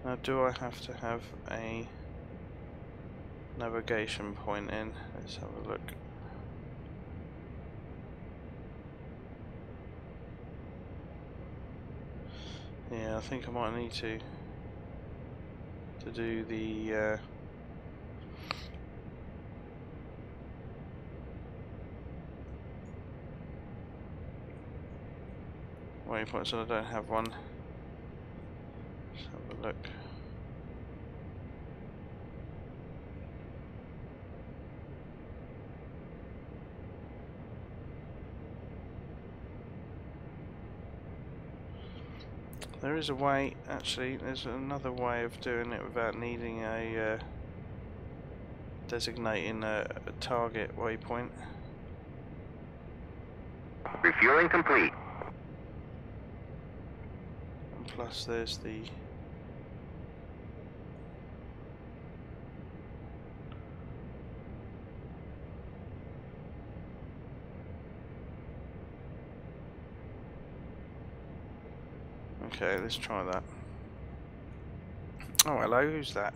Now, do I have to have a navigation point in? Let's have a look. Yeah, I think I might need to do the waypoints, and I don't have one. Let's have a look. There is a way, actually, there's another way of doing it without needing a designating a target waypoint. Refueling complete. And plus there's the okay, let's try that. Oh, hello, who's that?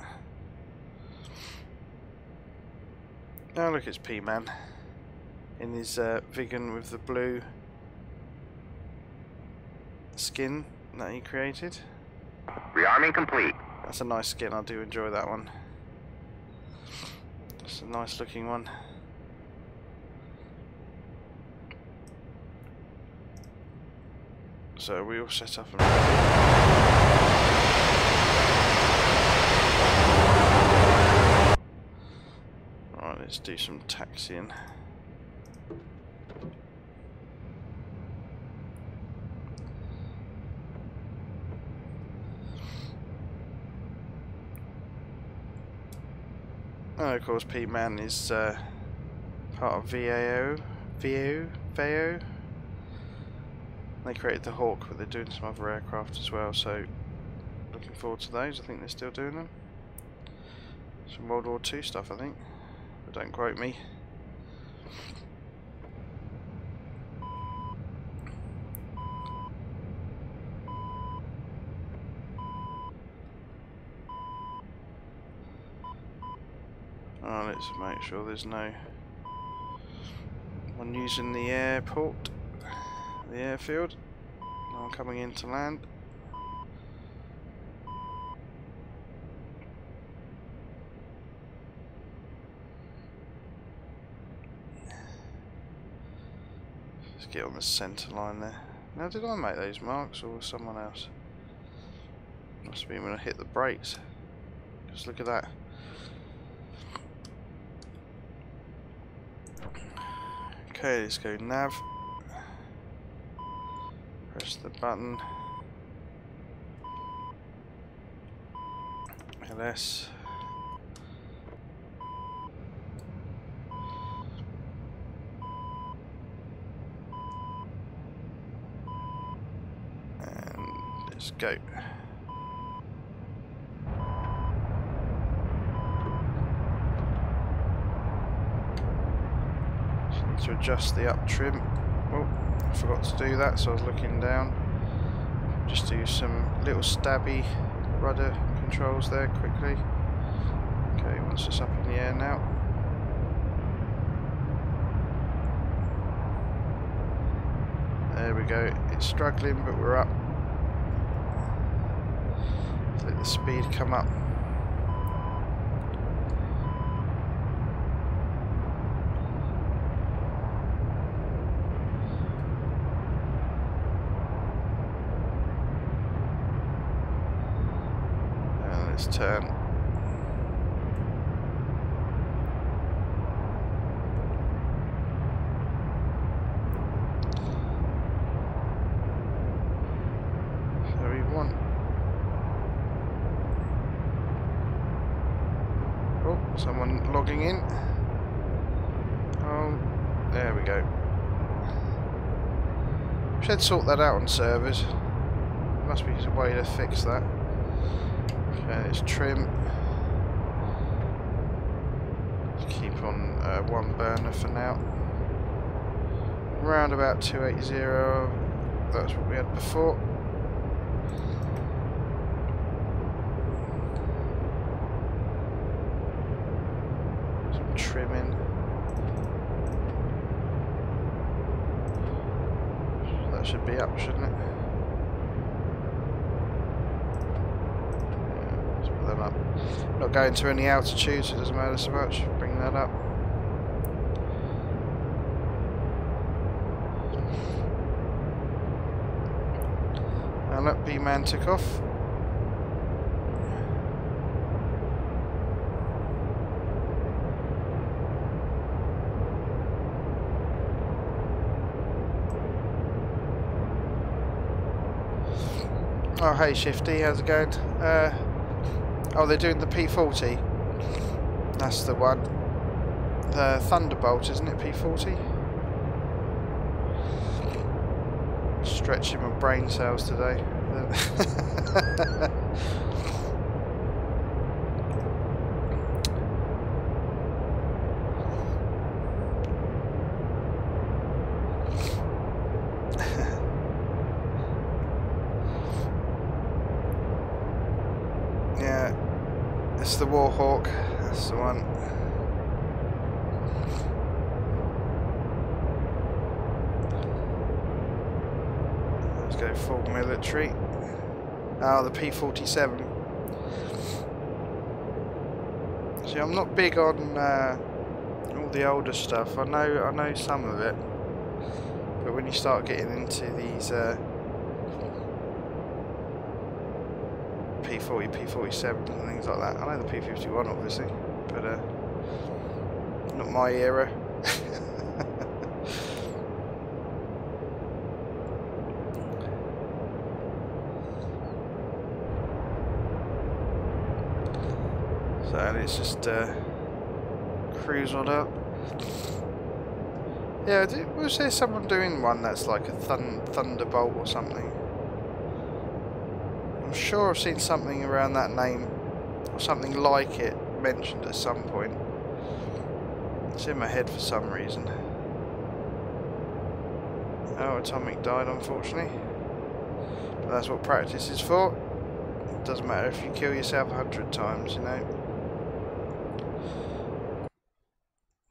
Oh, look, it's P-Man in his Viggen with the blue skin that he created. Rearming complete. That's a nice skin, I do enjoy that one. It's a nice looking one. So we all set up and right, let's do some taxiing. And of course P-Man is part of VAO. They created the Hawk, but they're doing some other aircraft as well, so looking forward to those. I think they're still doing them. Some World War II stuff, I think, but don't quote me. Oh, let's make sure there's no one using the airport. The airfield. No one coming in to land. Let's get on the centre line there. Now, did I make those marks or was someone else? Must have been when I hit the brakes. Just look at that. Okay, let's go nav. Press the button. LS. And let's go. Just need to adjust the up trim. Oh, I forgot to do that, so I was looking down. Just do some little stabby rudder controls there quickly. Okay, once it's up in the air now. There we go. It's struggling, but we're up. Let the speed come up. Let's turn. Someone logging in. Oh, there we go. Should sort that out on servers. Must be a way to fix that. Okay, let's trim. Let's keep on one burner for now. Around about 280. That's what we had before. Some trimming. That should be up, shouldn't it? Yeah, let's put that up. Not going to any altitude, so it doesn't matter so much. Bring that up. And look, B-man took off. Oh, hey Shifty, how's it going? Oh, they're doing the P40. That's the one. The Thunderbolt, isn't it? P40? Stretching my brain cells today. Yeah, it's the Warhawk. That's the one. Go full military. Oh, the P-47. See, I'm not big on all the older stuff. I know some of it, but when you start getting into these P-40, P-47 and things like that, I know the P-51 obviously, but not my era. So let's just cruise on up. Yeah, was there someone doing one that's like a Thunderbolt or something? I'm sure I've seen something around that name, or something like it, mentioned at some point. It's in my head for some reason. Oh, Atomic died unfortunately. But that's what practice is for. It doesn't matter if you kill yourself 100 times, you know.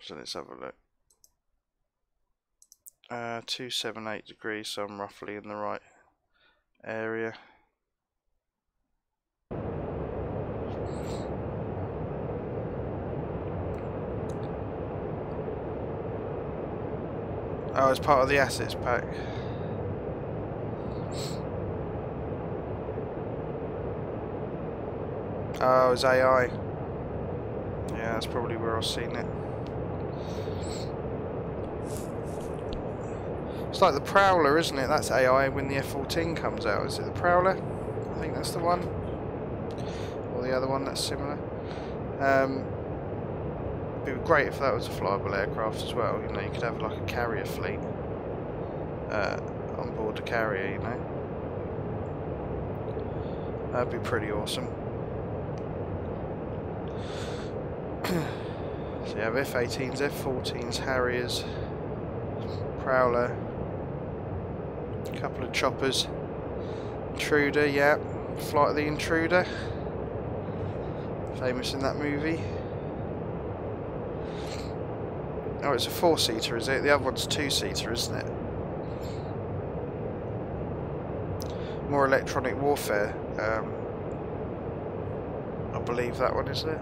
So let's have a look. 278 degrees, so I'm roughly in the right area. Oh, it's part of the assets pack. Oh, it's AI. Yeah, that's probably where I've seen it. It's like the Prowler, isn't it? That's AI when the F-14 comes out. Is it the Prowler? I think that's the one. Or the other one that's similar. It would be great if that was a flyable aircraft as well. You know, you could have like a carrier fleet on board a carrier, you know. That'd be pretty awesome. So you have F-18s, F-14s, Harriers, Prowler, a couple of choppers, Intruder, yeah, Flight of the Intruder, famous in that movie. Oh, it's a 4-seater, is it? The other one's 2-seater, isn't it? More electronic warfare, I believe that one, isn't it?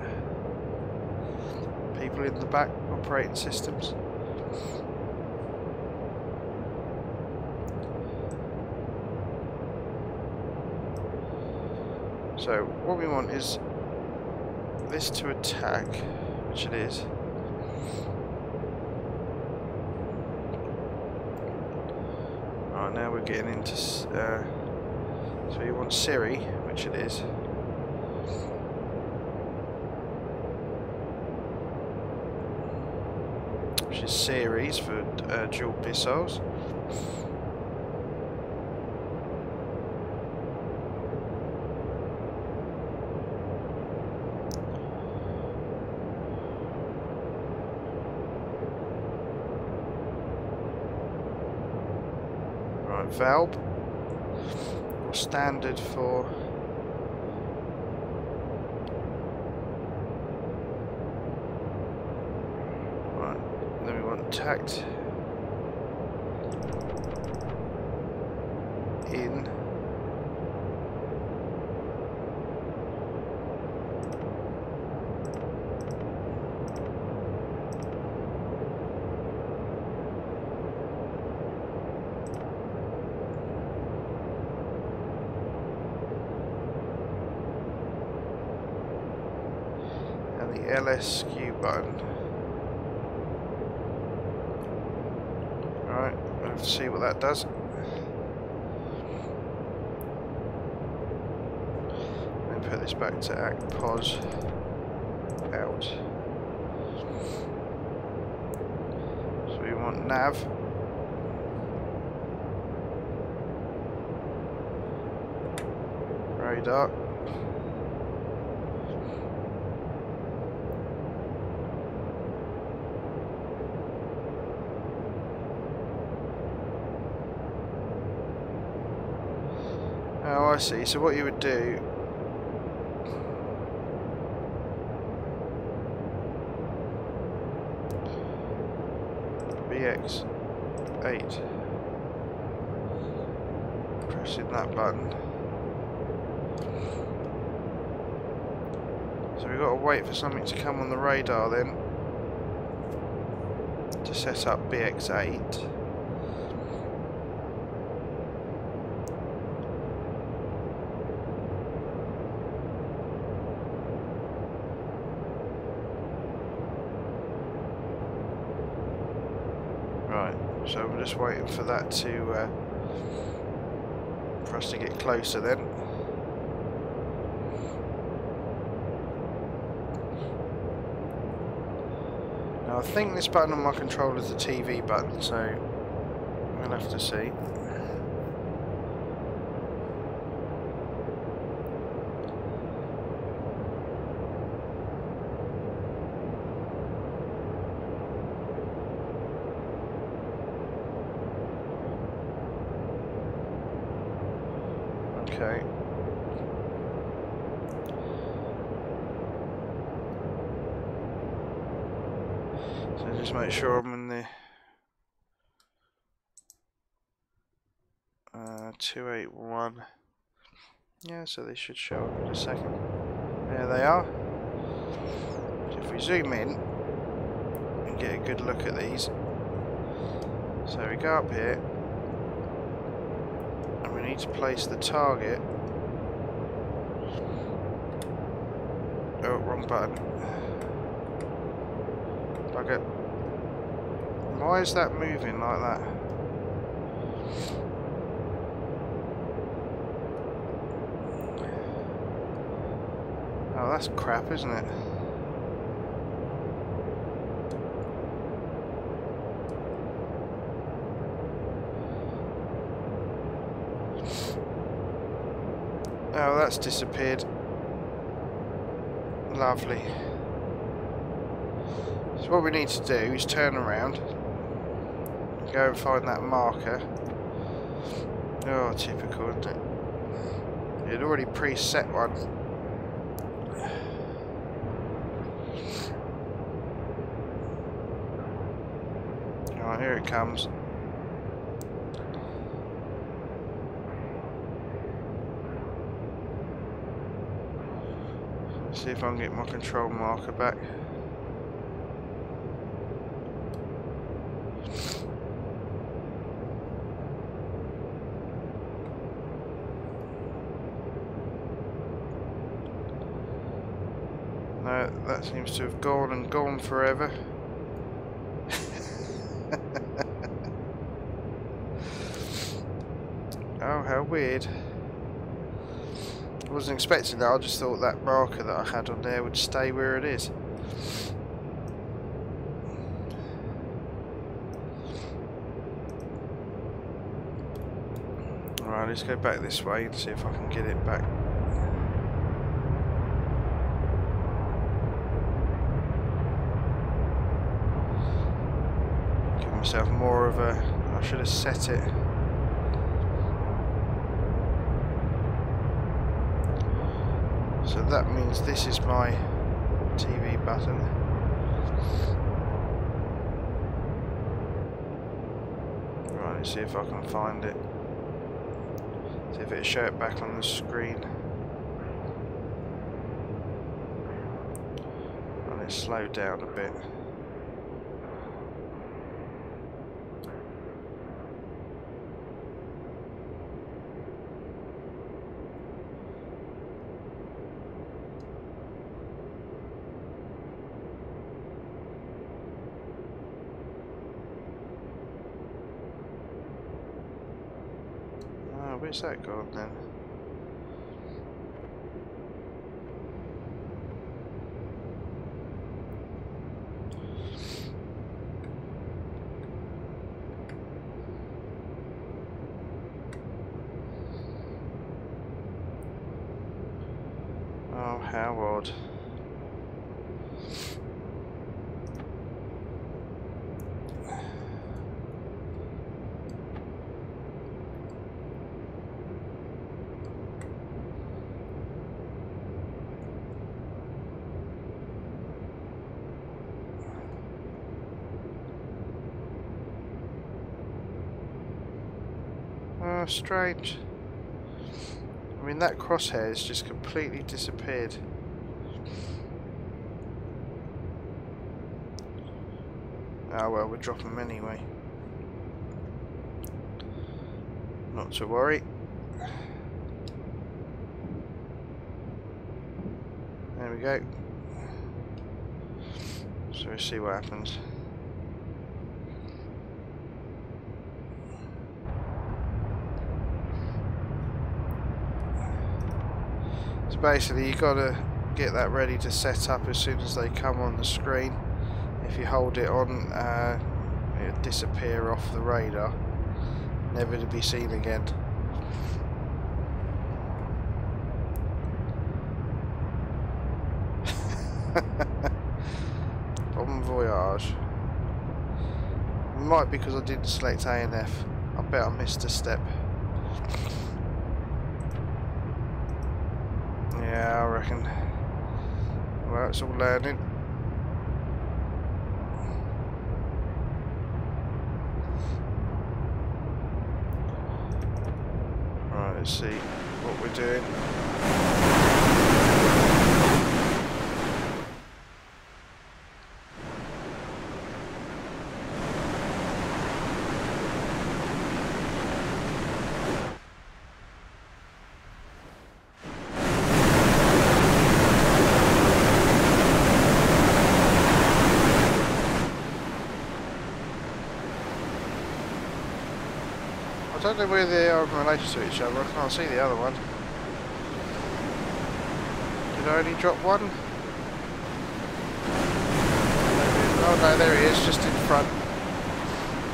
People in the back, operating systems. So what we want is this to attack, which it is. Right, now we're getting into so you want Siri, which it is. series for dual missiles. Right, valve or standard for tact in and the LSQ button. Right, we'll have to see what that does. Then put this back to act pause out. So we want nav. Radar. Oh, I see. So what you would do BX8, pressing that button. So we've got to wait for something to come on the radar then to set up BX8. So we're just waiting for that to for us to get closer then. Now I think this button on my controller is the TV button, so we'll have to see. Okay. So just make sure I'm in the 281. Yeah, so they should show up in a second. There they are. So if we zoom in and get a good look at these. So we go up here. We need to place the target. Oh, wrong button. Bugger. Why is that moving like that? Oh, that's crap, isn't it? Oh, that's disappeared. Lovely. So what we need to do is turn around, go and find that marker. Oh, typical, isn't it? You'd already preset one. Alright, here it comes. See if I can get my control marker back. No, that seems to have gone and gone forever. Oh, how weird. I wasn't expecting that, I just thought that marker that I had on there would stay where it is. Right, let's go back this way and see if I can get it back. Give myself more of a... I should have set it. So that means this is my TV button. Right, let's see if I can find it. See if it'll show it back on the screen. And it's slowed down a bit. Where's that gone then? Oh, how odd. Oh, strange. I mean, that crosshair has just completely disappeared. Oh well, we'll drop them anyway. Not to worry. There we go. So we'll see what happens. Basically, you got to get that ready to set up as soon as they come on the screen. If you hold it on, it'll disappear off the radar, never to be seen again. Bon voyage. Might be because I didn't select A and F. I bet I missed a step. Yeah, I reckon. Well, it's all learning. Right, let's see what we're doing. I don't know where they are in relation to each other. I can't see the other one. Did I only drop one? Oh no, there he is, just in front.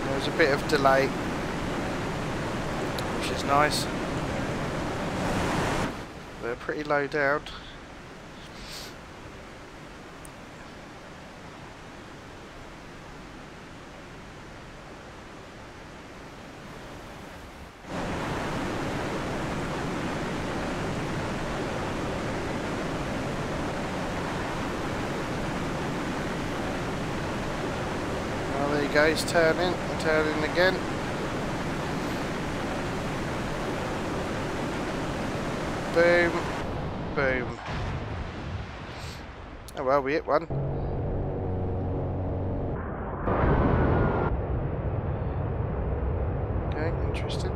There's a bit of delay, which is nice. They're pretty low down. He's turning again. Boom, boom. Oh well, we hit one. Okay, interesting.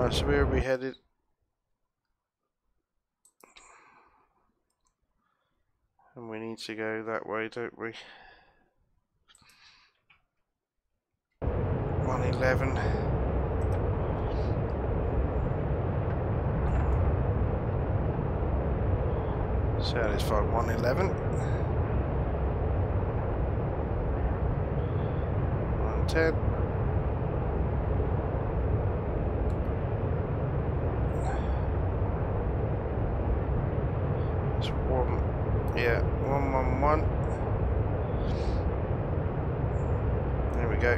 Alright, so where are we headed? And we need to go that way, don't we? 111. So let's find 111. 110. It's 111. There we go.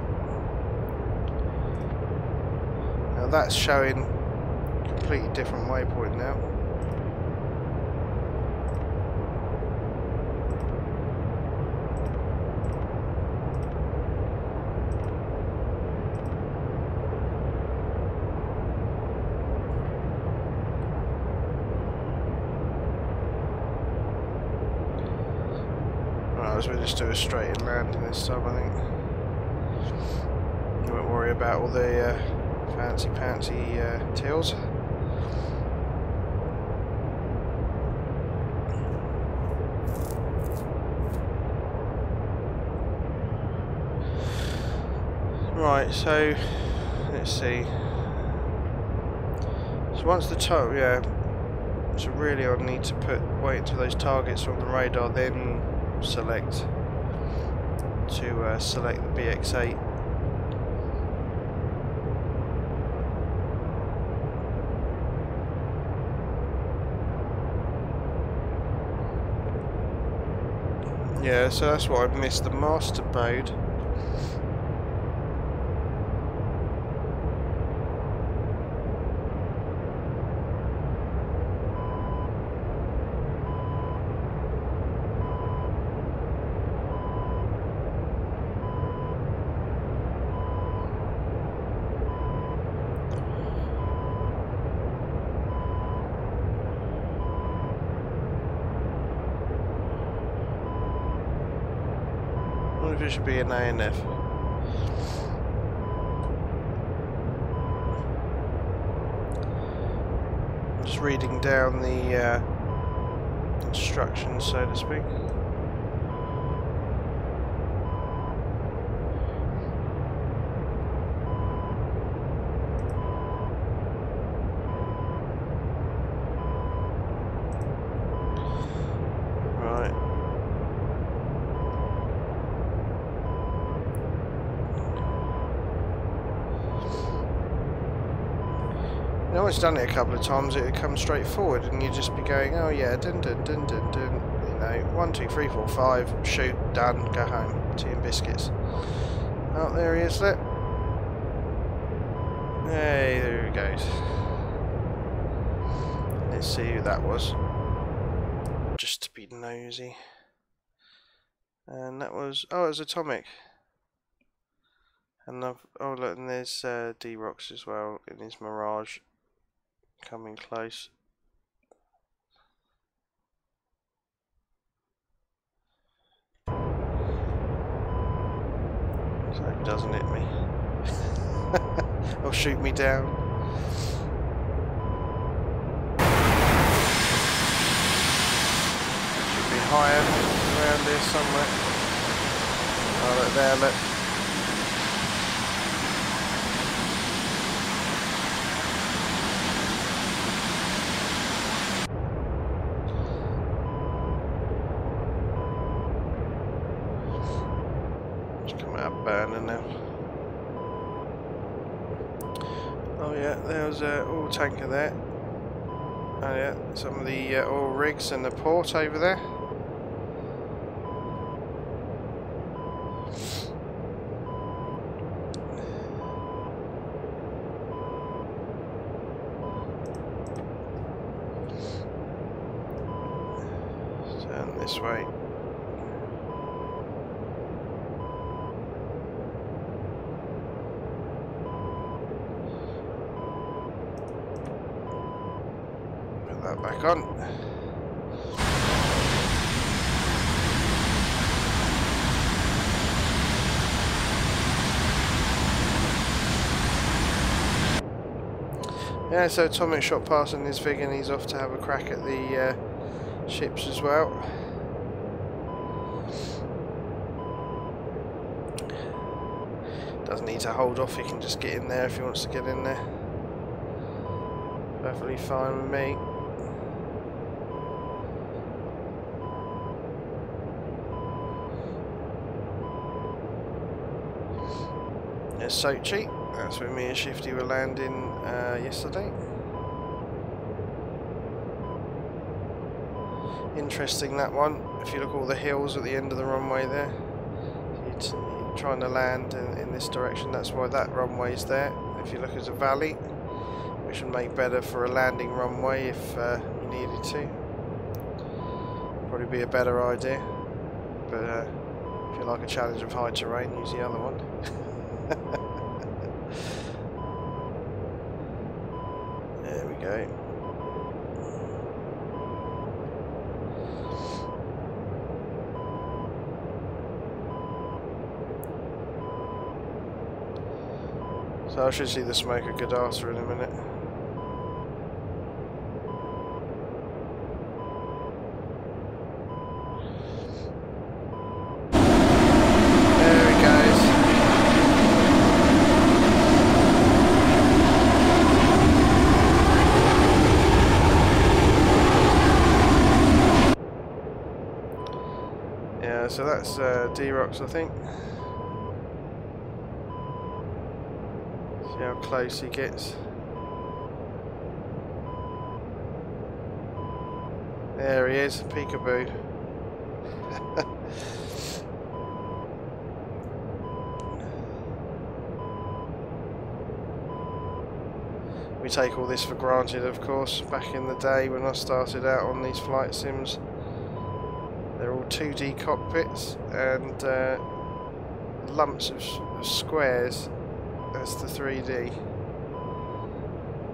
Now that's showing a completely different waypoint now. Right, we'll just do a straight in landing this time, I think. You won't worry about all the fancy tills. Right, so let's see. So once the so really I'll need to wait until those targets are on the radar, then select the BX-8. Yeah, so that's what I've missed, the master mode. I wonder if it should be an ANF. I'm just reading down the instructions, so to speak. I know it's done it a couple of times, it would come straight forward and you'd just be going, oh yeah, dun dun dun dun dun, you know, 1, 2, 3, 4, 5, shoot, done, go home, tea and biscuits. Oh, there he is, look. Hey, there he goes. Let's see who that was. Just to be nosy. And that was, oh, it was Atomic. And oh look, and there's D-Rocks as well in his Mirage. Coming close. So it doesn't hit me. Or shoot me down. Should be higher around here somewhere. Oh look there, look. Burning now. Oh yeah, there was an oil tanker there. Oh yeah, some of the oil rigs and the port over there. Turn this way. That back on. Yeah, so Atomic shot passing his Viggen, he's off to have a crack at the ships as well. Doesn't need to hold off, he can just get in there if he wants to get in there. Perfectly fine with me. There's Sochi, that's where me and Shifty were landing yesterday. Interesting, that one. If you look at all the hills at the end of the runway there, you're trying to land in this direction, that's why that runway is there. If you look at a valley, which would make better for a landing runway if you needed to. Probably be a better idea, but if you like a challenge of high terrain, use the other one. There we go. So I should see the smoke at Godata in a minute. There he goes. Yeah, so that's D-Rocks, I think. See how close he gets. There he is, peekaboo. We take all this for granted, of course. Back in the day when I started out on these flight sims, they're all 2D cockpits and lumps of squares. That's the 3D.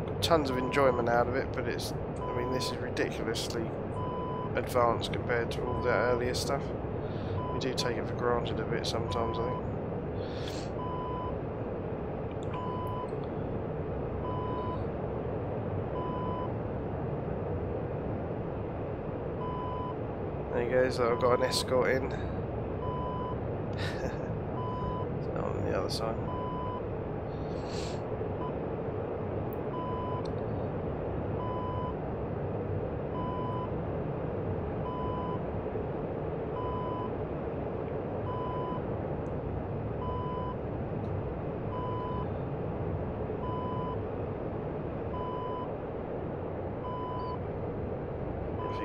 Got tons of enjoyment out of it, but it's, I mean, this is ridiculously advanced compared to all the earlier stuff. We do take it for granted a bit sometimes, I think. There he goes, I've got an escort in. It's not on the other side.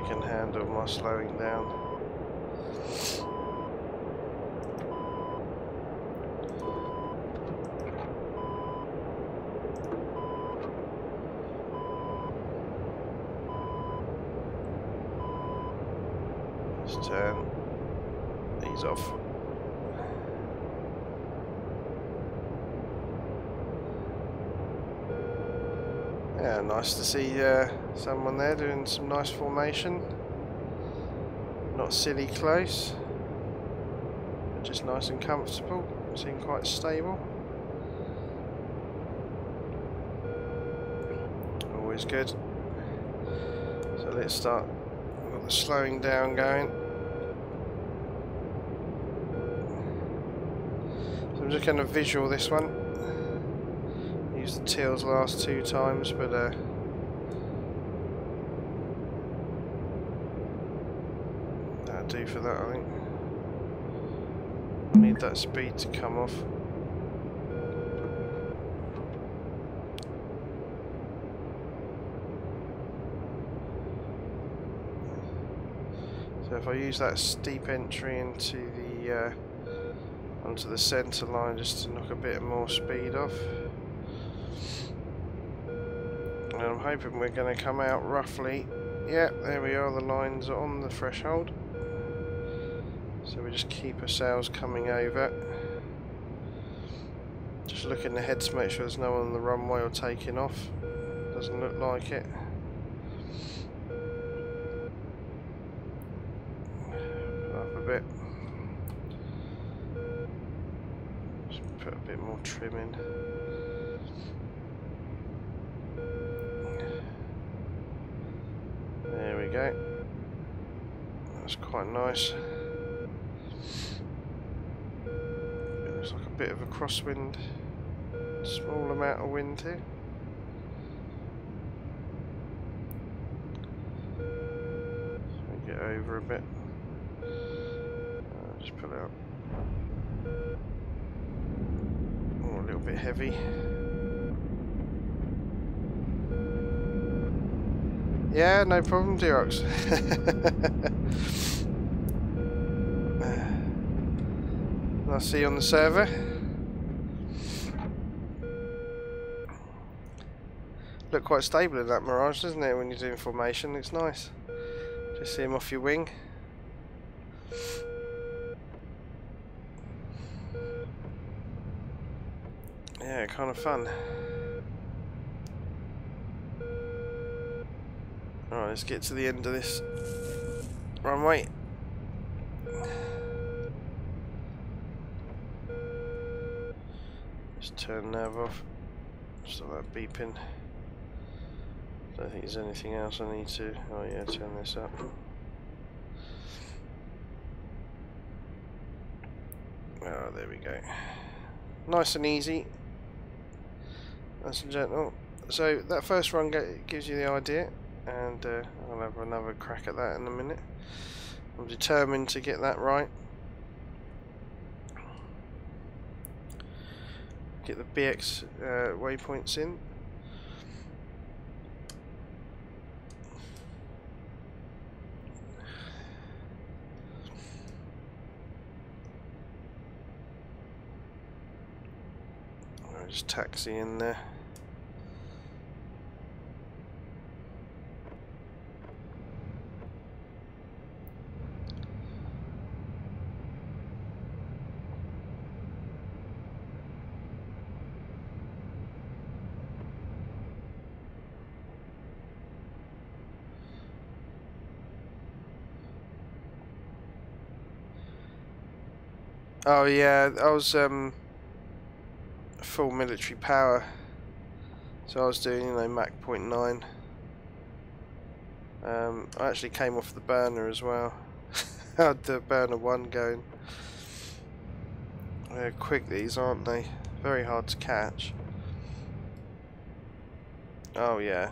Can handle my slowing down. Let's turn these off. Yeah, nice to see someone there doing some nice formation. Not silly close, but just nice and comfortable. Seem quite stable. Always good. So let's start. We've got the slowing down going. So I'm just going to visual this one. Used the tails last 2 times, but that'll do for that, I think. I need that speed to come off. So if I use that steep entry into the onto the centre line just to knock a bit more speed off. And I'm hoping we're going to come out roughly. Yeah, there we are, the lines are on the threshold. So we just keep our sails coming over. Just looking ahead to make sure there's no one on the runway or taking off. Doesn't look like it. Up a bit. Just put a bit more trim in. we go. That's quite nice. It looks like a bit of a crosswind. Small amount of wind here. Get over a bit. Just pull it up. Oh, a little bit heavy. Yeah, no problem, Durox. I'll see you on the server. Look quite stable in that Mirage, doesn't it, when you're doing formation? It's nice. Just see him off your wing. Yeah, kind of fun. Alright, let's get to the end of this runway. Just turn nav off. Stop that beeping. Don't think there's anything else I need to. Oh yeah, turn this up. Oh, there we go. Nice and easy. Nice and gentle. So that first run gives you the idea, and I'll have another crack at that in a minute. I'm determined to get that right. Get the BX waypoints in. I'll just taxi in there. Oh yeah, I was full military power, so I was doing, you know, Mach 0.9. I actually came off the burner as well. I had the burner 1 going. They're quick, these, aren't they? Very hard to catch. Oh yeah.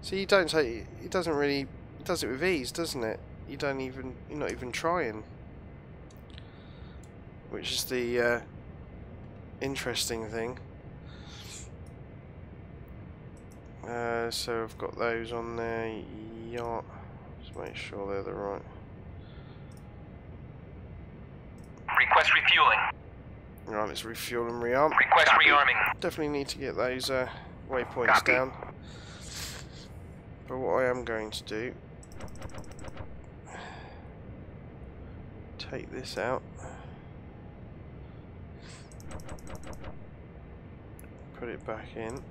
See, you don't say, it doesn't really, it does it with ease, doesn't it? You don't even, you're not even trying. Which is the interesting thing. So I've got those on there. Yacht. Just make sure they're the right. Request refueling. Right, let's refuel and rearm. Request rearming. Definitely need to get those waypoints Copy. down. But what I am going to do, take this out. Put it back in.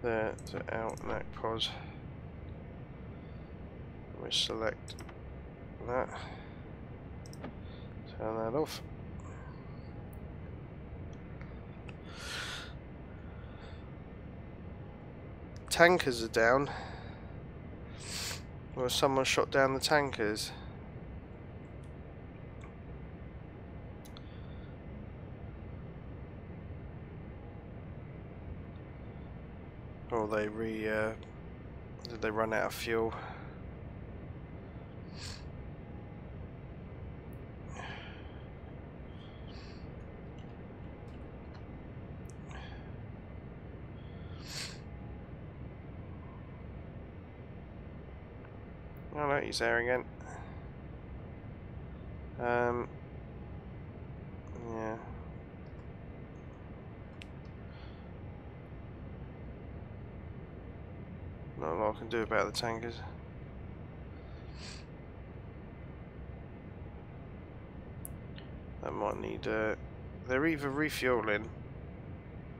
There, to out neck pause. We select that. Turn that off. Tankers are down. Or someone shot down the tankers. Or they did they run out of fuel? Oh no, he's there again. Yeah. Not a lot I can do about the tankers. That might need they're either refueling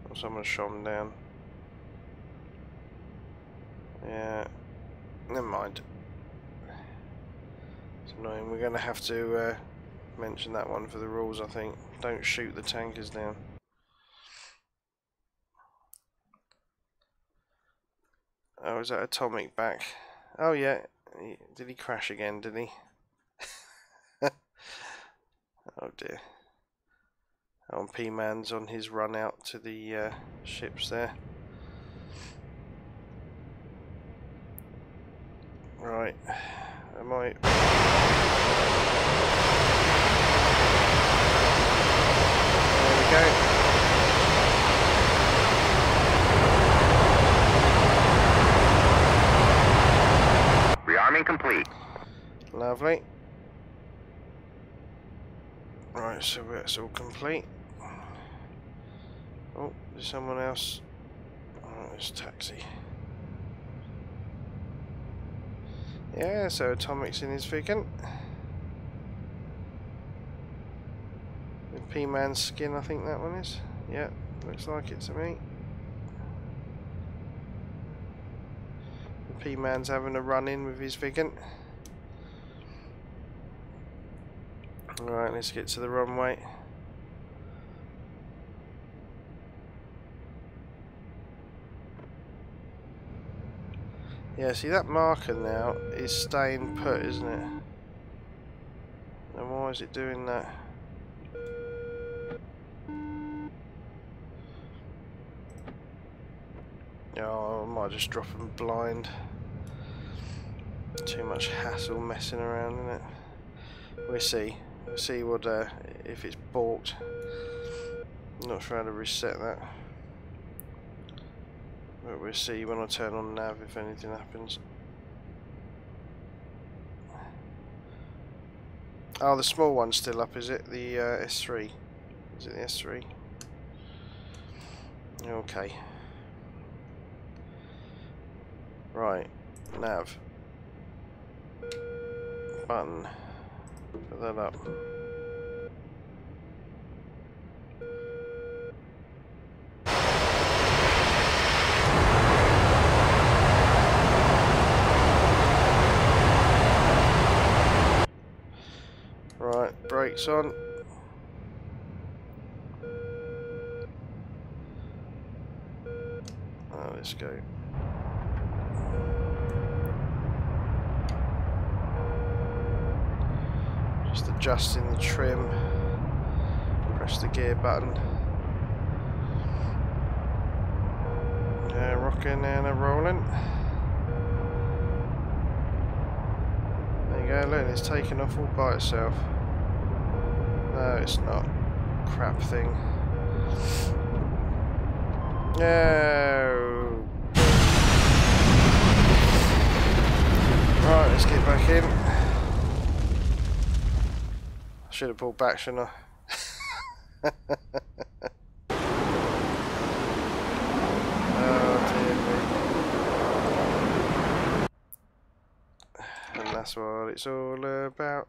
or someone's shot them down. Yeah, never mind. It's annoying. We're going to have to mention that one for the rules, I think. Don't shoot the tankers down. Oh, is that Atomic back? Oh yeah, did he crash again, did he? Oh dear. Oh, P-Man's on his run out to the ships there. Right, am I... There we go. Rearming complete. Lovely. Right, so that's all complete. Oh, there's someone else. Oh, it's taxi. Yeah, so Atomic's in his Viggen. With P-Man's skin, I think that one is. Yeah, looks like it to me. The P-Man's having a run in with his Viggen. Right, let's get to the runway. Yeah, see that marker now is staying put, isn't it? And why is it doing that? Oh, I might just drop them blind. Too much hassle messing around, isn't it? We'll see. We'll see what if it's balked. I'm not sure how to reset that. But we'll see when I turn on nav if anything happens. Oh, the small one's still up, is it? The S3. Is it the S3? Okay. Right. Nav. Button. Put that up. Right, brakes on. Oh, let's go. Just adjusting the trim. Press the gear button. Yeah, rocking and a rolling. There you go, look, it's taken off all by itself. No, it's not. Crap thing. No. Right, let's get back in. I should have pulled back, shouldn't I? Oh dear me. And that's what it's all about.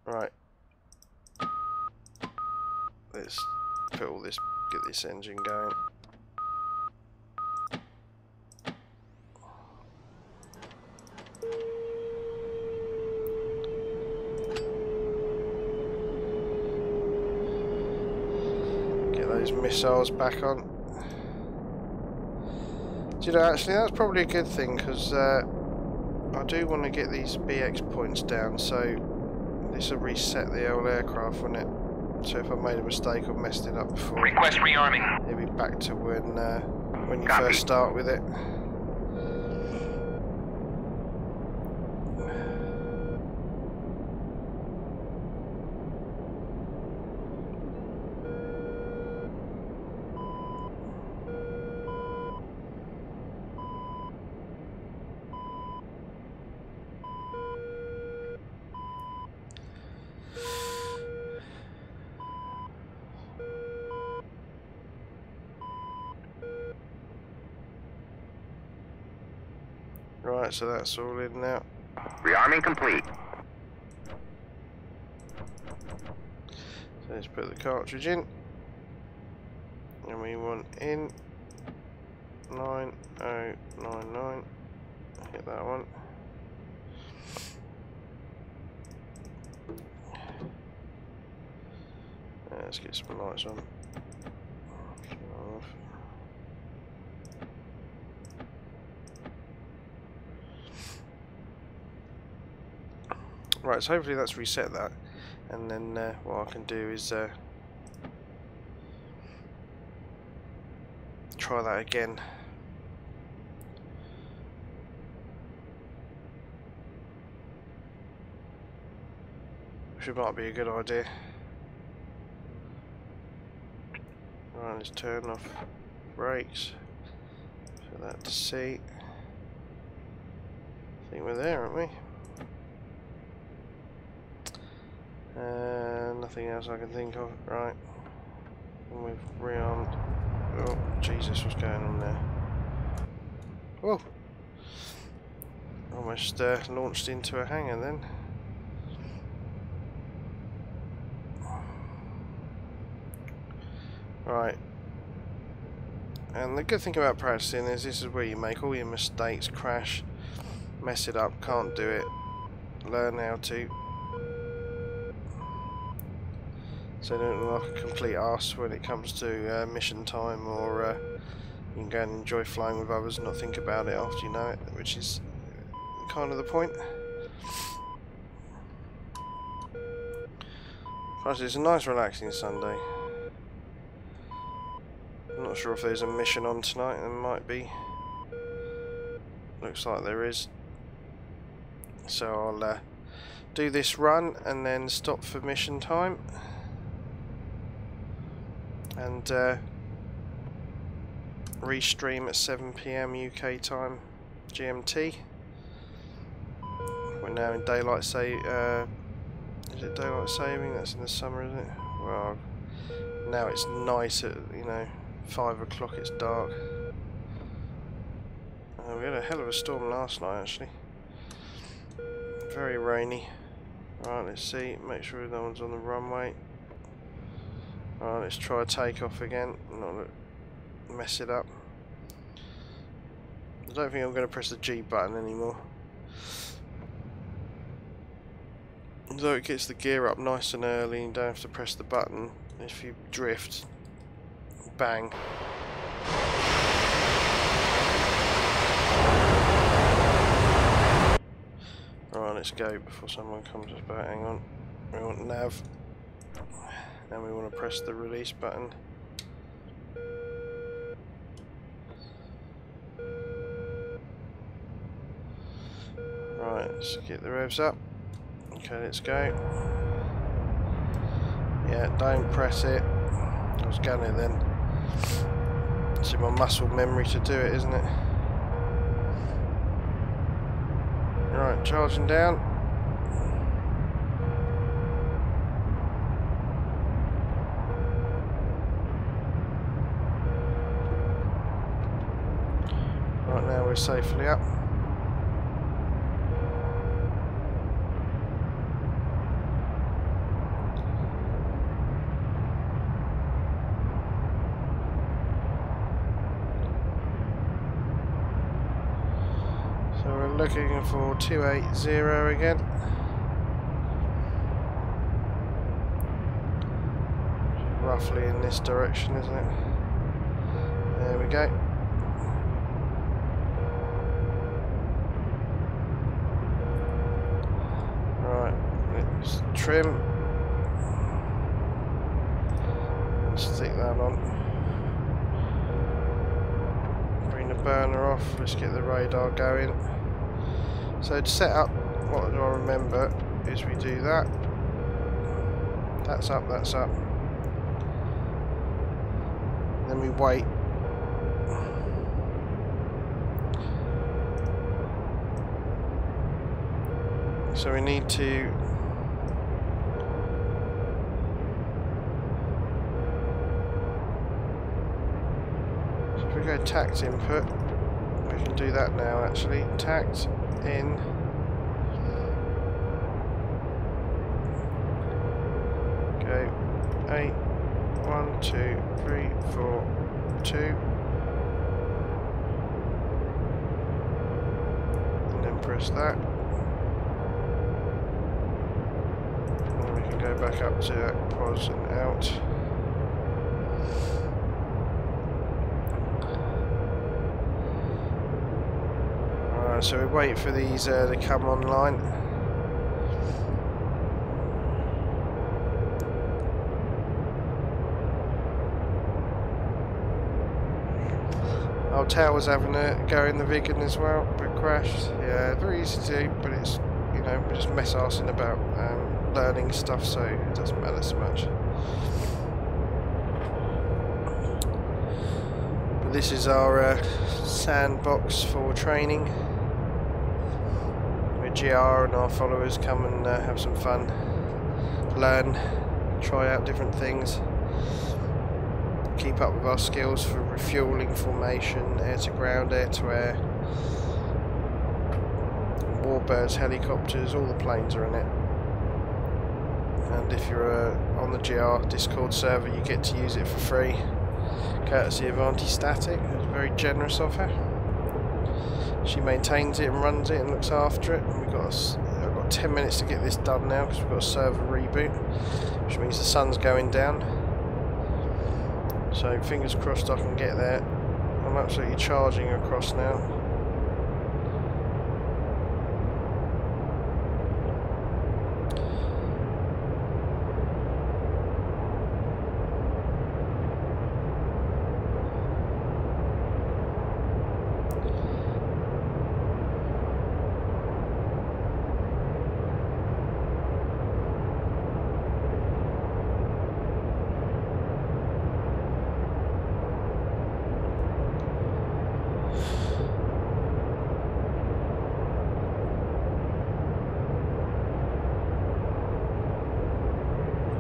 Right. Let's put all this, get this engine going. Get those missiles back on. Do you know, actually that's probably a good thing, because I do want to get these BX points down, so this will reset the old aircraft, won't it? So if I made a mistake or messed it up before, Request rearming. it'll be back to when you Copy. first start with it. Right, so that's all in now. Rearming complete. So let's put the cartridge in. And we want in. 9099. Hit that one. Let's get some lights on. Right, so hopefully that's reset that, and then what I can do is try that again. Which might be a good idea. Right, let's turn off brakes. For that to see. I think we're there, aren't we? Nothing else I can think of. Right. And we've rearmed. Oh, Jesus, what's going on there? Whoa! Almost launched into a hangar then. Right. And the good thing about practicing is this is where you make all your mistakes, crash, mess it up, can't do it, learn how to. So you don't look like a complete arse when it comes to mission time, or you can go and enjoy flying with others and not think about it after you know it, which is kind of the point. Plus, it's a nice relaxing Sunday. I'm not sure if there's a mission on tonight. There might be. Looks like there is. So I'll do this run and then stop for mission time. And restream at 7 PM UK time, GMT. We're now in daylight is it daylight saving? That's in the summer, isn't it? Well, now it's nice at 5 o'clock. It's dark. We had a hell of a storm last night, actually. Very rainy. Right, let's see. Make sure no one's on the runway. Alright, let's try a takeoff again, not mess it up. I don't think I'm going to press the G button anymore. Although it gets the gear up nice and early, you don't have to press the button. If you drift, bang. Alright, let's go before someone comes back. Hang on. We want nav. Then we want to press the release button. Right, let's get the revs up. Okay, let's go. Yeah, don't press it. I was gonna then. It's in my muscle memory to do it, isn't it? Right, charging down. Right, now we're safely up. So we're looking for 280 again. Roughly in this direction, isn't it? There we go. Right, let's trim and stick that on. Bring the burner off, let's get the radar going. So to set up, what do I remember is we do that. That's up, that's up. Then we wait. So we need to so if we go tact input, we can do that now actually. Tact in. Go 8, 1, 2, 3, 4, 2. press that. And we can go back up to that pos and out. Alright, so we wait for these to come online. Our tower's having a go in the Viggen as well, but crashed. Yeah, very easy to do, but it's, you know, we just mess arsing about learning stuff, so it doesn't matter so much. But this is our sandbox for training, where GR and our followers come and have some fun, learn, try out different things. Keep up with our skills for refueling, formation, air to ground, air to air, warbirds, helicopters, all the planes are in it. And if you're on the GR Discord server, you get to use it for free, courtesy of Anti-Static. It's very generous of her. She maintains it and runs it and looks after it. And I've got 10 minutes to get this done now because we've got a server reboot, which means the sun's going down. So fingers crossed I can get there. I'm absolutely charging across now.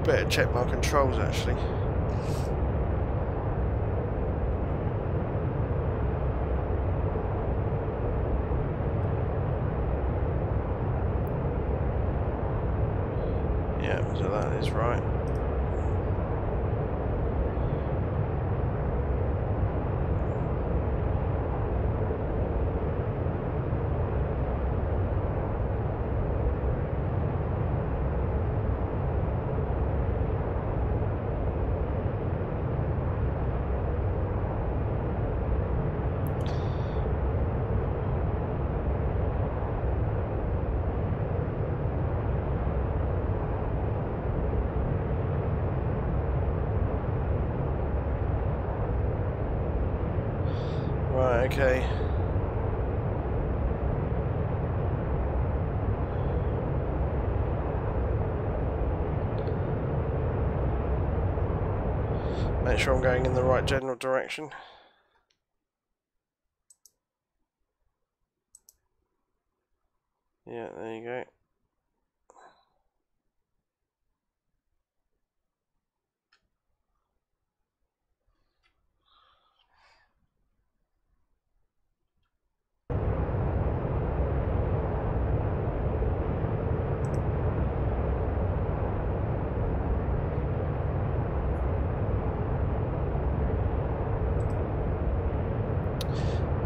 Better check my controls actually. Yeah, so that is right. Right, okay. Make sure I'm going in the right general direction. Yeah, there you go.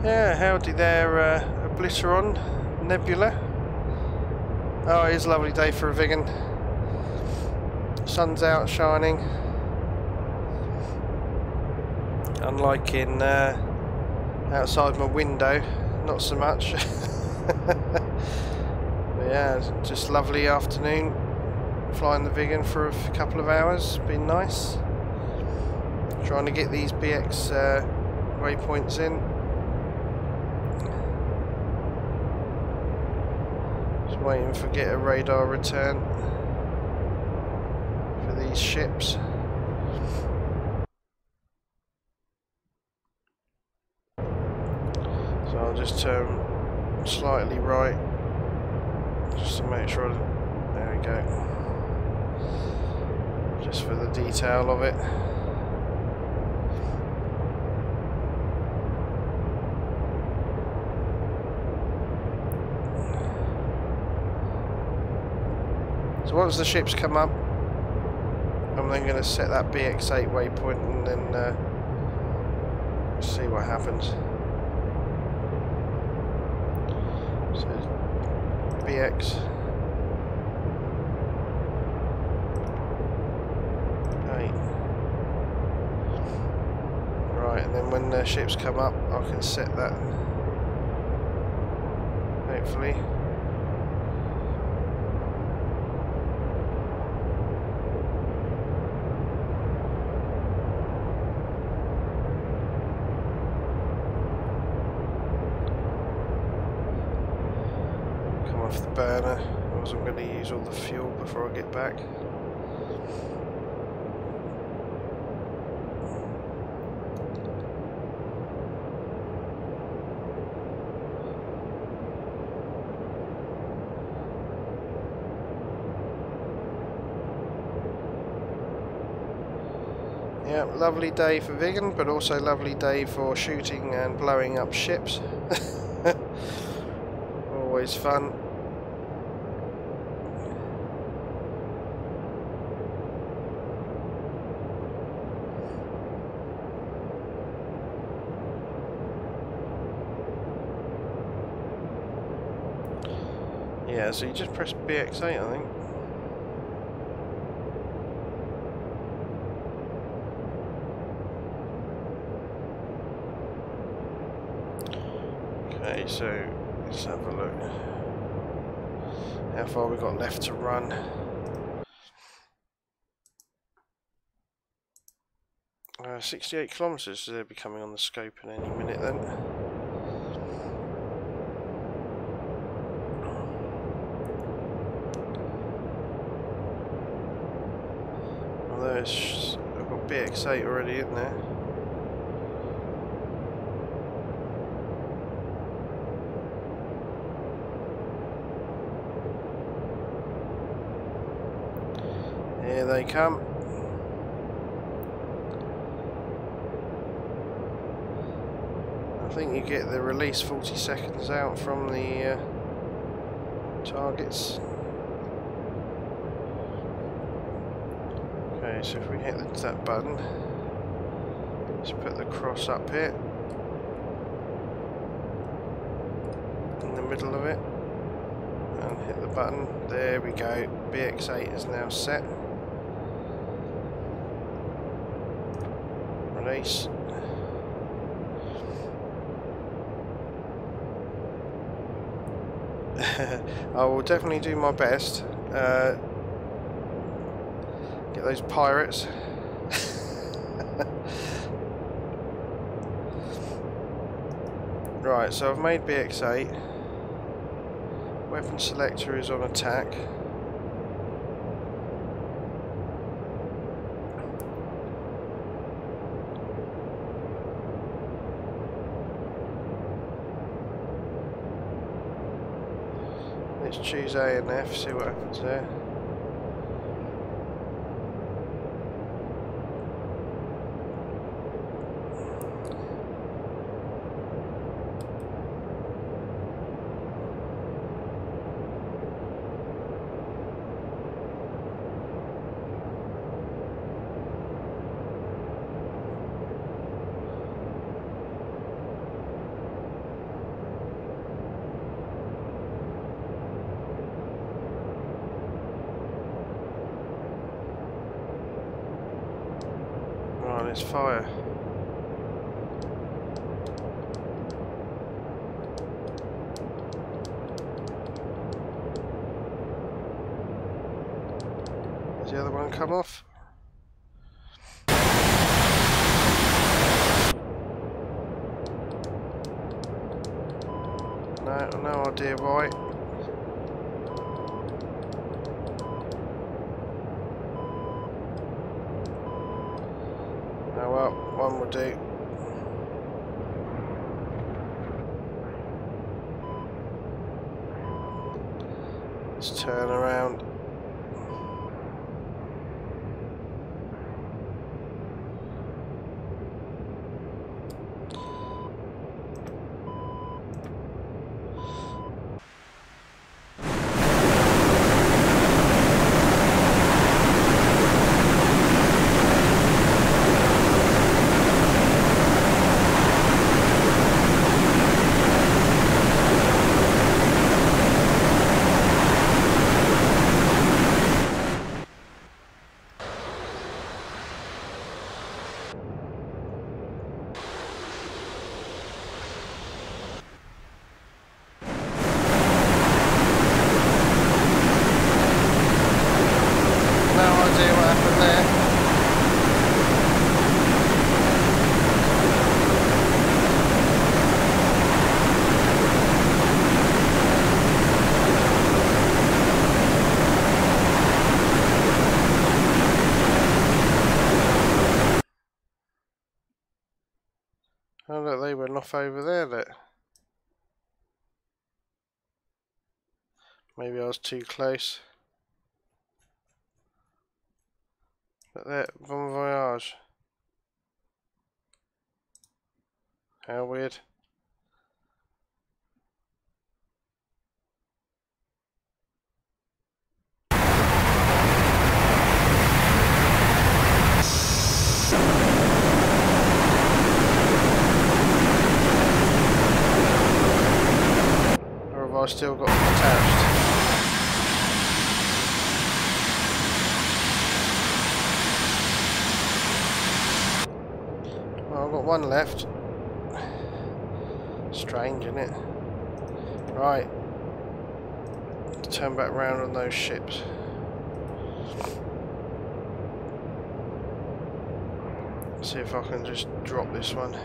Yeah, howdy there, Obliteron Nebula. Oh, it is a lovely day for a Viggen. Sun's out shining. Unlike in outside my window, not so much. But yeah, it's just lovely afternoon. Flying the Viggen for a couple of hours, been nice. Trying to get these BX waypoints in. Just waiting for get a radar return for these ships. So I'll just turn slightly right just to make sure. There we go. Just for the detail of it. So once the ships come up, I'm then going to set that BX8 waypoint and then see what happens. So BX. Right, and then when the ships come up, I can set that. Hopefully. Come off the burner, otherwise I'm going to use all the fuel before I get back. Yeah, lovely day for Viggen, but also lovely day for shooting and blowing up ships. Always fun. Yeah, so you just press BX8, I think. Okay, so let's have a look. How far we got left to run? Uh, 68 kilometres, so they'll be coming on the scope in any minute then. Although I've got BX8 already in there. Here they come. I think you get the release 40 seconds out from the targets. Okay, so if we hit that button, let's put the cross up here in the middle of it and hit the button. There we go. BX8 is now set. Release. I will definitely do my best. Get those pirates. Right, so I've made BX8. Weapon selector is on attack. Let's choose A and F, see what happens there. Let's fire. Has the other one come off? No idea why. Oh well, one will do. Let's turn around. Oh look, they went off over there, look. Maybe I was too close. But there, bon voyage. How weird. Or have I still got them attached? Well, I've got one left. Strange, isn't it? Right. Turn back round on those ships. See if I can just drop this one.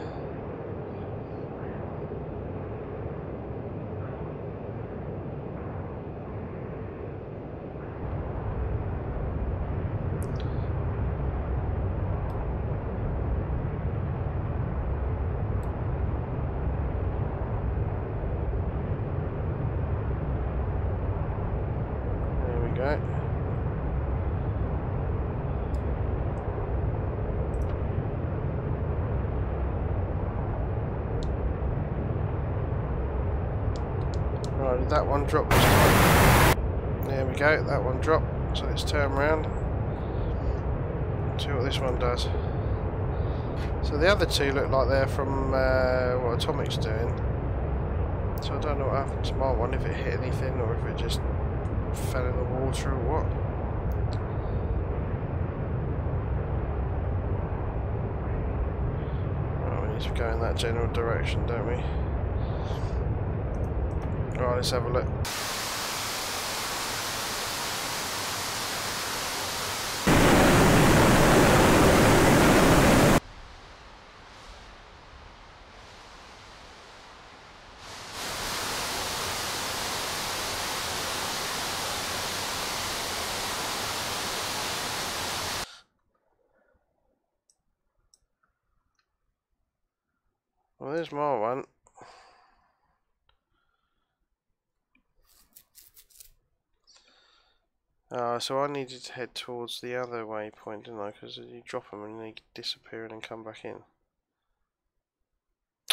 There we go. Right, did that one drop this time? There we go, that one dropped. So let's turn around. See what this one does. So the other two look like they're from what Atomic's doing. So I don't know what happened to my one, if it hit anything or if it just fell in the water or what. Right, we need to go in that general direction, don't we? Right, let's have a look. Well, there's my one. So I needed to head towards the other waypoint, didn't I? Because you drop them and they disappear and then come back in.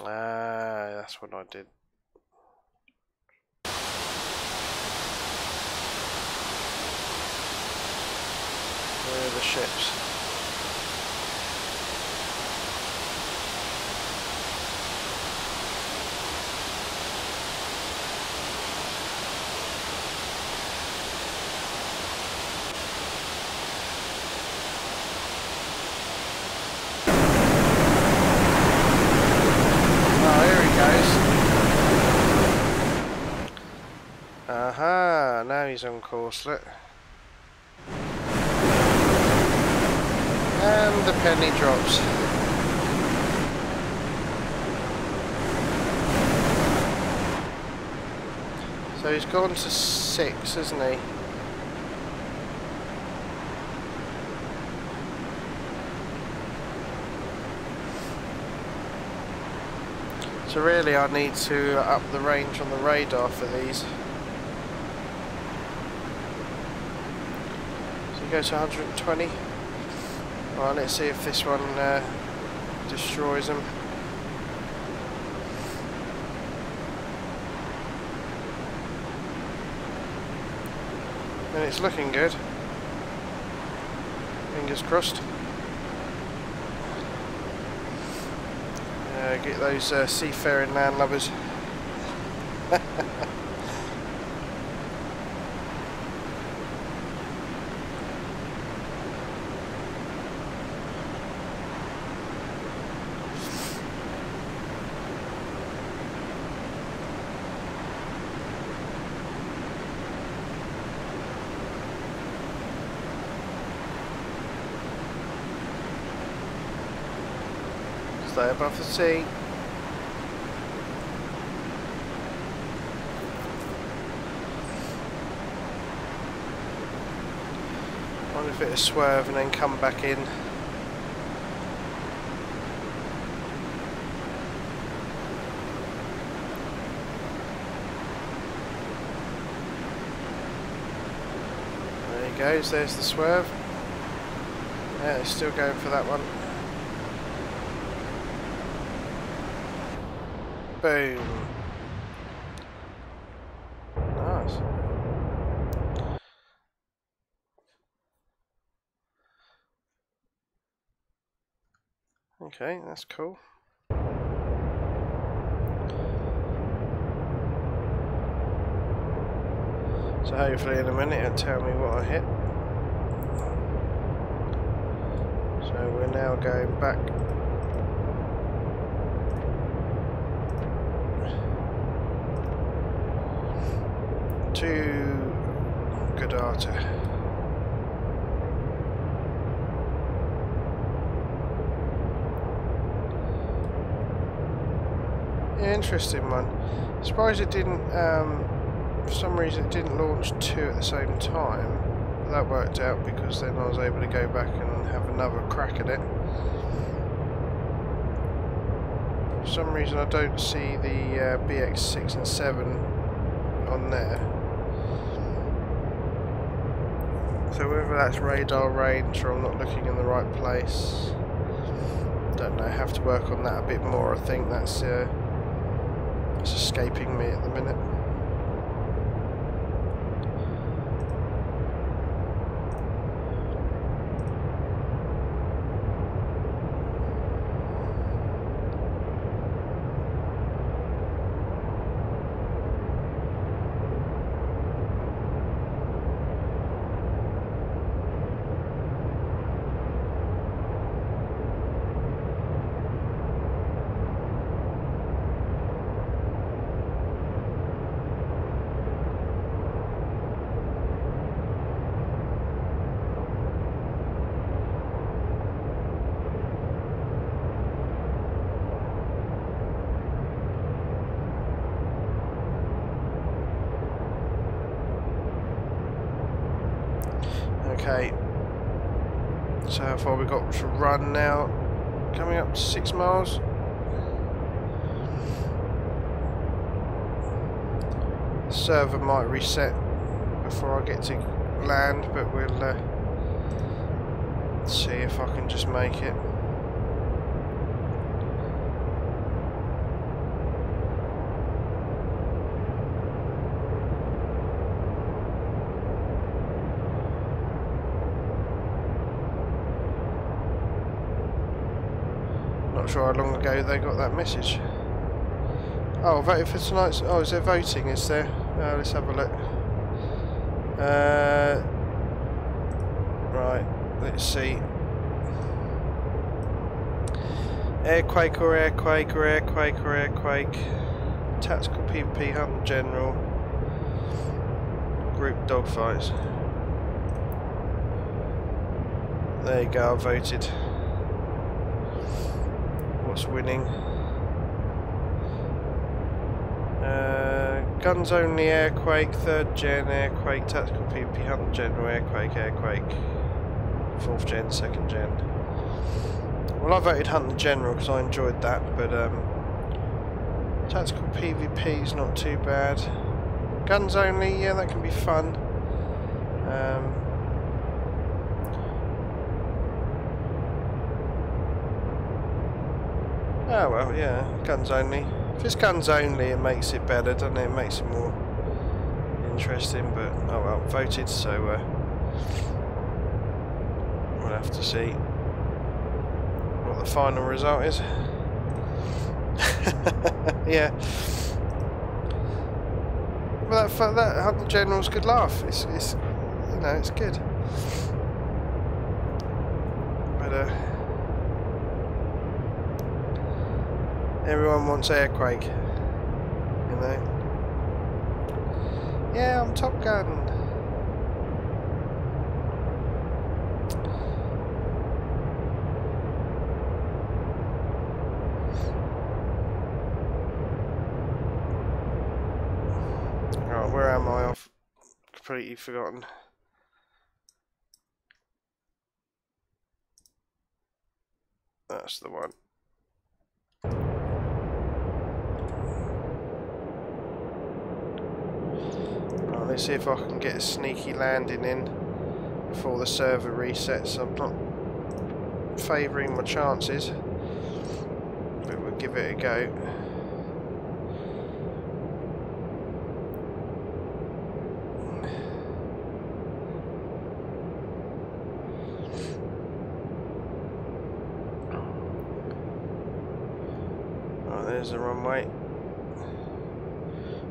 Ah, that's what I did. Where are the ships? Aha, now he's on course, look. And the penny drops. So he's gone to 6, hasn't he? So really I need to up the range on the radar for these. Go to 120. Right, let's see if this one destroys them. And it's looking good. Fingers crossed. Get those seafaring landlubbers. Stay above the sea. Wonder if it'll swerve and then come back in. goes, there's the swerve. Yeah, they're still going for that one. Boom. Nice. Okay, that's cool. So hopefully in a minute it'll tell me what I hit. So we're now going back to Godata. Yeah, interesting one. Surprised it didn't, for some reason it didn't launch two at the same time. But that worked out because then I was able to go back and have another crack at it. For some reason I don't see the BX6 and 7 on there. So whether that's radar range or I'm not looking in the right place, don't know, have to work on that a bit more. I think that's escaping me at the minute. Okay, so how far we got to run now? Coming up to 6 miles. The server might reset before I get to land, but we'll see if I can just make it. Not sure how long ago they got that message. Oh, voted for tonight's. Oh, is there voting? Is there? Let's have a look. Right, let's see. Airquake or airquake or airquake or airquake. Tactical PvP hunt general. Group dogfights. There you go, I voted. What's winning? Guns only airquake, 3rd gen airquake, tactical PvP hunt general airquake, airquake, 4th gen, 2nd gen. Well, I voted hunt the general because I enjoyed that, but tactical PvP is not too bad. Guns only, yeah, that can be fun. Oh well, yeah, guns only. If it's guns only, it makes it better, doesn't it? It makes it more interesting, but oh well, voted, so we'll have to see what the final result is. Yeah. Well, that Hunt the General's a good laugh. It's you know, it's good. But everyone wants airquake, you know. Yeah, I'm Top Gun. Right, where am I? I've completely forgotten. That's the one. Let's see if I can get a sneaky landing in before the server resets. I'm not favouring my chances, but we'll give it a go. Right, there's the runway.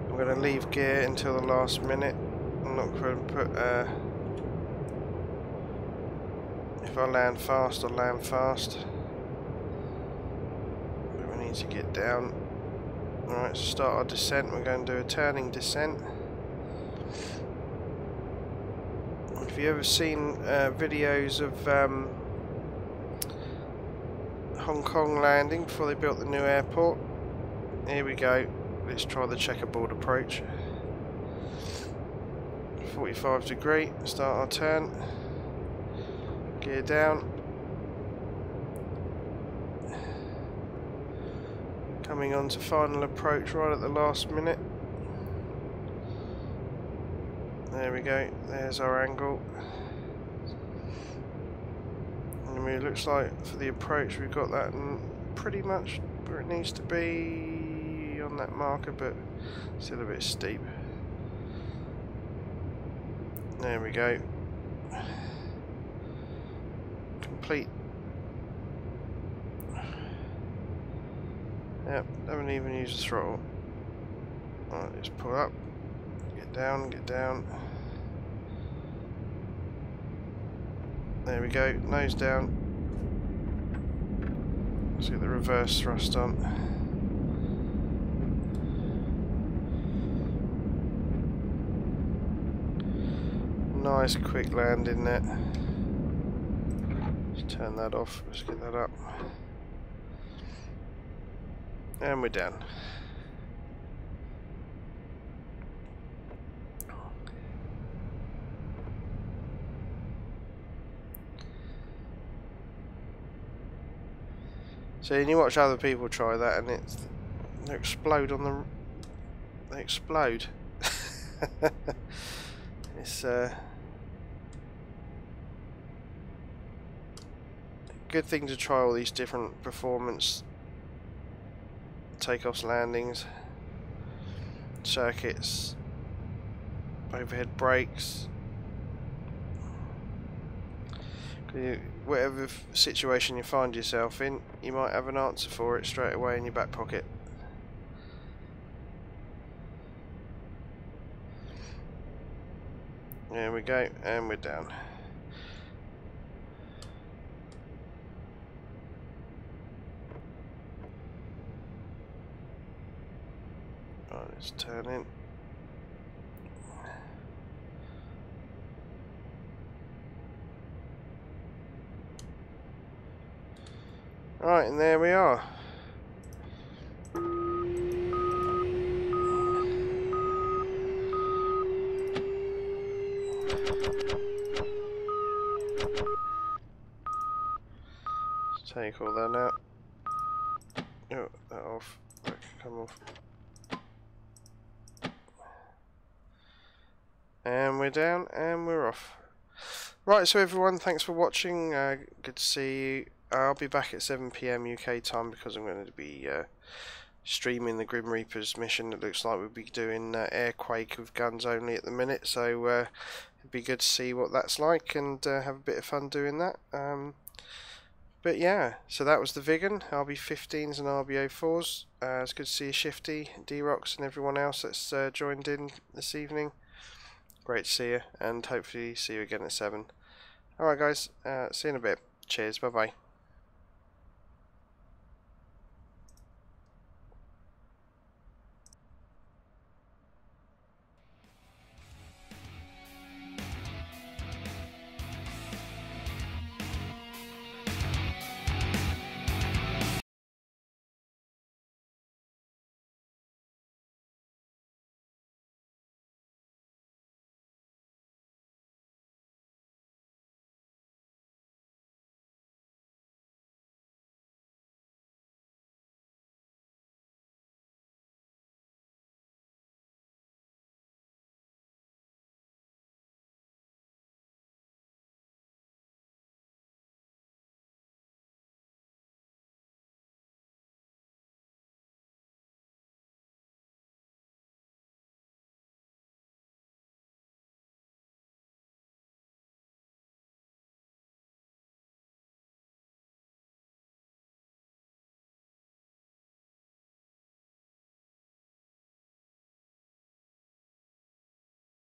I'm going to leave gear until the last minute. I'm not going to put if I land fast, I'll land fast. But we need to get down. Alright, so start our descent. We're going to do a turning descent. If you've ever seen videos of Hong Kong landing before they built the new airport, here we go. Let's try the checkerboard approach. 45 degree, start our turn. Gear down. Coming on to final approach right at the last minute. There we go, there's our angle. And it looks like for the approach we've got that pretty much where it needs to be on that marker, but still a bit steep. There we go. Complete. Yep, haven't even used the throttle. Alright, let's pull up. Get down, get down. There we go, nose down. Let's get the reverse thrust on. Nice quick landing there. Let's turn that off, let's get that up. And we're down. So you watch other people try that and they explode on the... They explode. It's good thing to try all these different performance takeoffs, landings, circuits, overhead brakes. Whatever situation you find yourself in, you might have an answer for it straight away in your back pocket. There we go, and we're down. Right, let's turn in. Right, and there we are. Let's take all that out. Oh, that off. That can come off. And we're down, and we're off. Right, so everyone, thanks for watching. Good to see you. I'll be back at 7 PM UK time because I'm going to be streaming the Grim Reaper's mission. It looks like we'll be doing Airquake with guns only at the minute, so it'd be good to see what that's like and have a bit of fun doing that. But yeah, so that was the Viggen, RB15s and RB04s. It's good to see you, Shifty, D-Rocks and everyone else that's joined in this evening. Great to see you, and hopefully see you again at 7. Alright guys, see you in a bit. Cheers, bye bye.